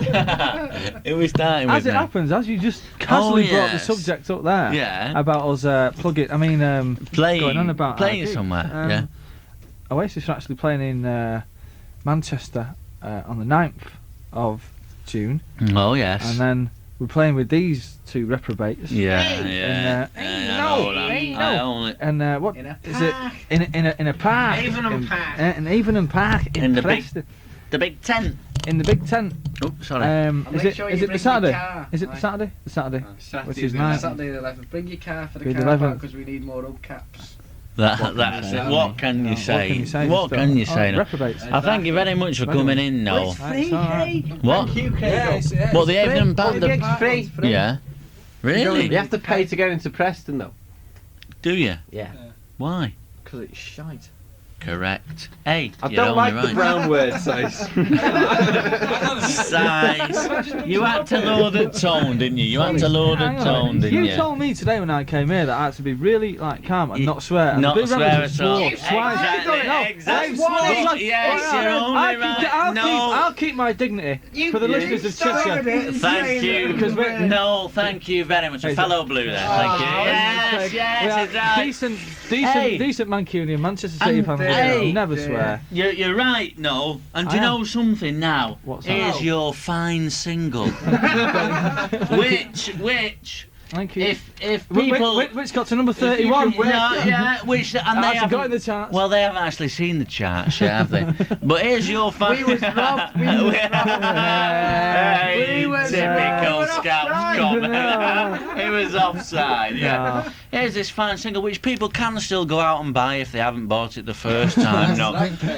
[SPEAKER 1] who we starting
[SPEAKER 3] as
[SPEAKER 1] with
[SPEAKER 3] it
[SPEAKER 1] now?
[SPEAKER 3] happens, as you just casually brought the
[SPEAKER 1] yes.
[SPEAKER 3] subject up there
[SPEAKER 1] Yeah.
[SPEAKER 3] about us plugging. I mean,
[SPEAKER 1] Playing,
[SPEAKER 3] going on about our
[SPEAKER 1] playing
[SPEAKER 3] gig.
[SPEAKER 1] somewhere. Yeah.
[SPEAKER 3] Oasis are actually playing in Manchester on the 9th of June,
[SPEAKER 1] Oh yes.
[SPEAKER 3] and then we're playing with these two reprobates.
[SPEAKER 1] Yeah,
[SPEAKER 3] Hey,
[SPEAKER 1] yeah.
[SPEAKER 3] and,
[SPEAKER 1] I
[SPEAKER 3] no,
[SPEAKER 1] know that.
[SPEAKER 3] hey,
[SPEAKER 1] I
[SPEAKER 3] no.
[SPEAKER 1] own it.
[SPEAKER 3] And what
[SPEAKER 6] In a
[SPEAKER 3] is it?
[SPEAKER 6] park.
[SPEAKER 3] In a park.
[SPEAKER 6] Avonham Park.
[SPEAKER 3] In Avonham Park in,
[SPEAKER 1] In the big-
[SPEAKER 3] Preston.
[SPEAKER 1] The big tent.
[SPEAKER 3] In the big tent.
[SPEAKER 1] Oh, sorry.
[SPEAKER 6] And
[SPEAKER 3] Is
[SPEAKER 6] make
[SPEAKER 3] it?
[SPEAKER 6] sure
[SPEAKER 3] Is
[SPEAKER 6] you
[SPEAKER 3] it
[SPEAKER 6] bring
[SPEAKER 3] the
[SPEAKER 6] your
[SPEAKER 3] Saturday?
[SPEAKER 6] car.
[SPEAKER 3] Is it the
[SPEAKER 6] Aye.
[SPEAKER 3] Saturday? The Saturday.
[SPEAKER 2] Saturday
[SPEAKER 3] Which is
[SPEAKER 2] the
[SPEAKER 3] nice.
[SPEAKER 6] Saturday the 11th. Bring your car for the
[SPEAKER 3] Be the
[SPEAKER 6] car
[SPEAKER 3] 11th.
[SPEAKER 6] park because we need more hubcaps.
[SPEAKER 1] That's
[SPEAKER 3] say?
[SPEAKER 1] it. What can you say? What can you say? now?
[SPEAKER 3] Reprobates.
[SPEAKER 1] I thank you very much for coming in, Noel.
[SPEAKER 3] It's all right.
[SPEAKER 1] What? What, the Avon Park?
[SPEAKER 2] Free.
[SPEAKER 1] Yeah. Really?
[SPEAKER 2] You have to pay to get into Preston though.
[SPEAKER 1] Do you?
[SPEAKER 2] Yeah.
[SPEAKER 1] Why?
[SPEAKER 2] Because it's shite.
[SPEAKER 1] Correct. Hey,
[SPEAKER 2] I
[SPEAKER 1] you're
[SPEAKER 2] don't like
[SPEAKER 1] only
[SPEAKER 2] the
[SPEAKER 1] right.
[SPEAKER 2] brown word size.
[SPEAKER 1] Size. You had to lower the tone, didn't you? You had to lower the
[SPEAKER 3] Hang on.
[SPEAKER 1] tone, didn't
[SPEAKER 3] You
[SPEAKER 1] you?
[SPEAKER 3] told me today when I came here that I had to be really like calm and not swear. And
[SPEAKER 1] Not
[SPEAKER 3] the Boo
[SPEAKER 1] swear
[SPEAKER 3] Radleys
[SPEAKER 1] at all.
[SPEAKER 3] swore twice.
[SPEAKER 1] Exactly,
[SPEAKER 3] No,
[SPEAKER 1] exactly.
[SPEAKER 3] I've sworn twice.
[SPEAKER 1] Yes, you're only right. No.
[SPEAKER 3] I'll keep my dignity for the listeners of Cheshire.
[SPEAKER 1] Thank you.
[SPEAKER 3] Because we're-
[SPEAKER 1] No, thank you very much. A fellow blue there. Thank you. Yes,
[SPEAKER 3] We
[SPEAKER 1] yes,
[SPEAKER 3] are
[SPEAKER 1] it's right.
[SPEAKER 3] decent Mancunian, Manchester City
[SPEAKER 1] And-
[SPEAKER 3] fans.
[SPEAKER 1] hey.
[SPEAKER 3] Never swear.
[SPEAKER 1] You're right, no. And do you
[SPEAKER 3] I am.
[SPEAKER 1] know something now?
[SPEAKER 3] What's that?
[SPEAKER 1] Here's your fine single. which,
[SPEAKER 3] Thank you.
[SPEAKER 1] if people.
[SPEAKER 3] Which got to number 31.
[SPEAKER 1] Yeah, which and they
[SPEAKER 3] Hasn't got in
[SPEAKER 1] haven't.
[SPEAKER 3] the charts.
[SPEAKER 1] Well, they haven't actually seen the charts yet, have they? But here's your fine.
[SPEAKER 6] We was robbed. We was
[SPEAKER 1] Hey,
[SPEAKER 6] We was
[SPEAKER 1] typical
[SPEAKER 6] robbed.
[SPEAKER 1] Scouts comment. It was offside. Yeah.
[SPEAKER 3] No.
[SPEAKER 1] Here's this fine single which people can still go out and buy if they haven't bought it the first time. No.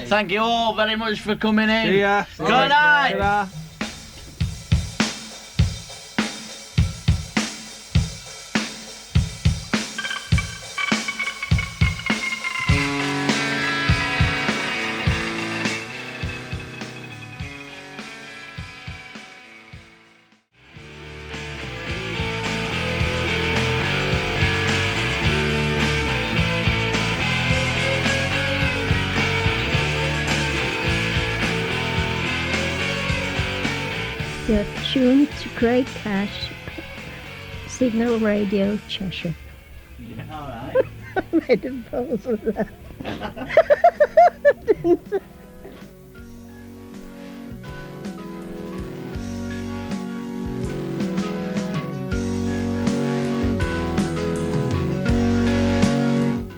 [SPEAKER 1] Thank you all very much for coming in.
[SPEAKER 3] See ya.
[SPEAKER 1] Good night.
[SPEAKER 3] Ta-ra.
[SPEAKER 7] You're tuned to Craig Cash, Signal Radio, Cheshire.
[SPEAKER 1] All right.
[SPEAKER 7] I made a balls of that.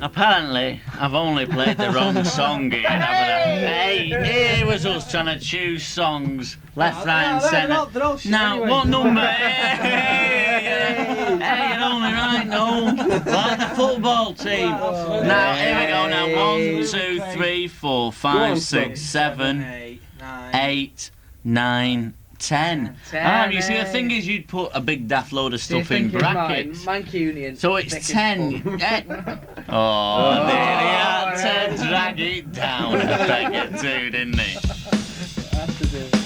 [SPEAKER 1] Apparently, I've only played the wrong song here, haven't I? Hey, here was us trying to choose songs, left, right, and centre. Now, what number? Hey, you're only right, no. Like the football team. Now, here we go now. 1, 2, 3, 4, 5, 6, 7, 8, 9, 10. Ah, you see, the thing is, you'd put a big daft load of stuff in brackets.
[SPEAKER 6] Mancunian.
[SPEAKER 1] So it's 10. Oh, dear, he had to drag it down a peg or two, didn't he?
[SPEAKER 6] Have to do it.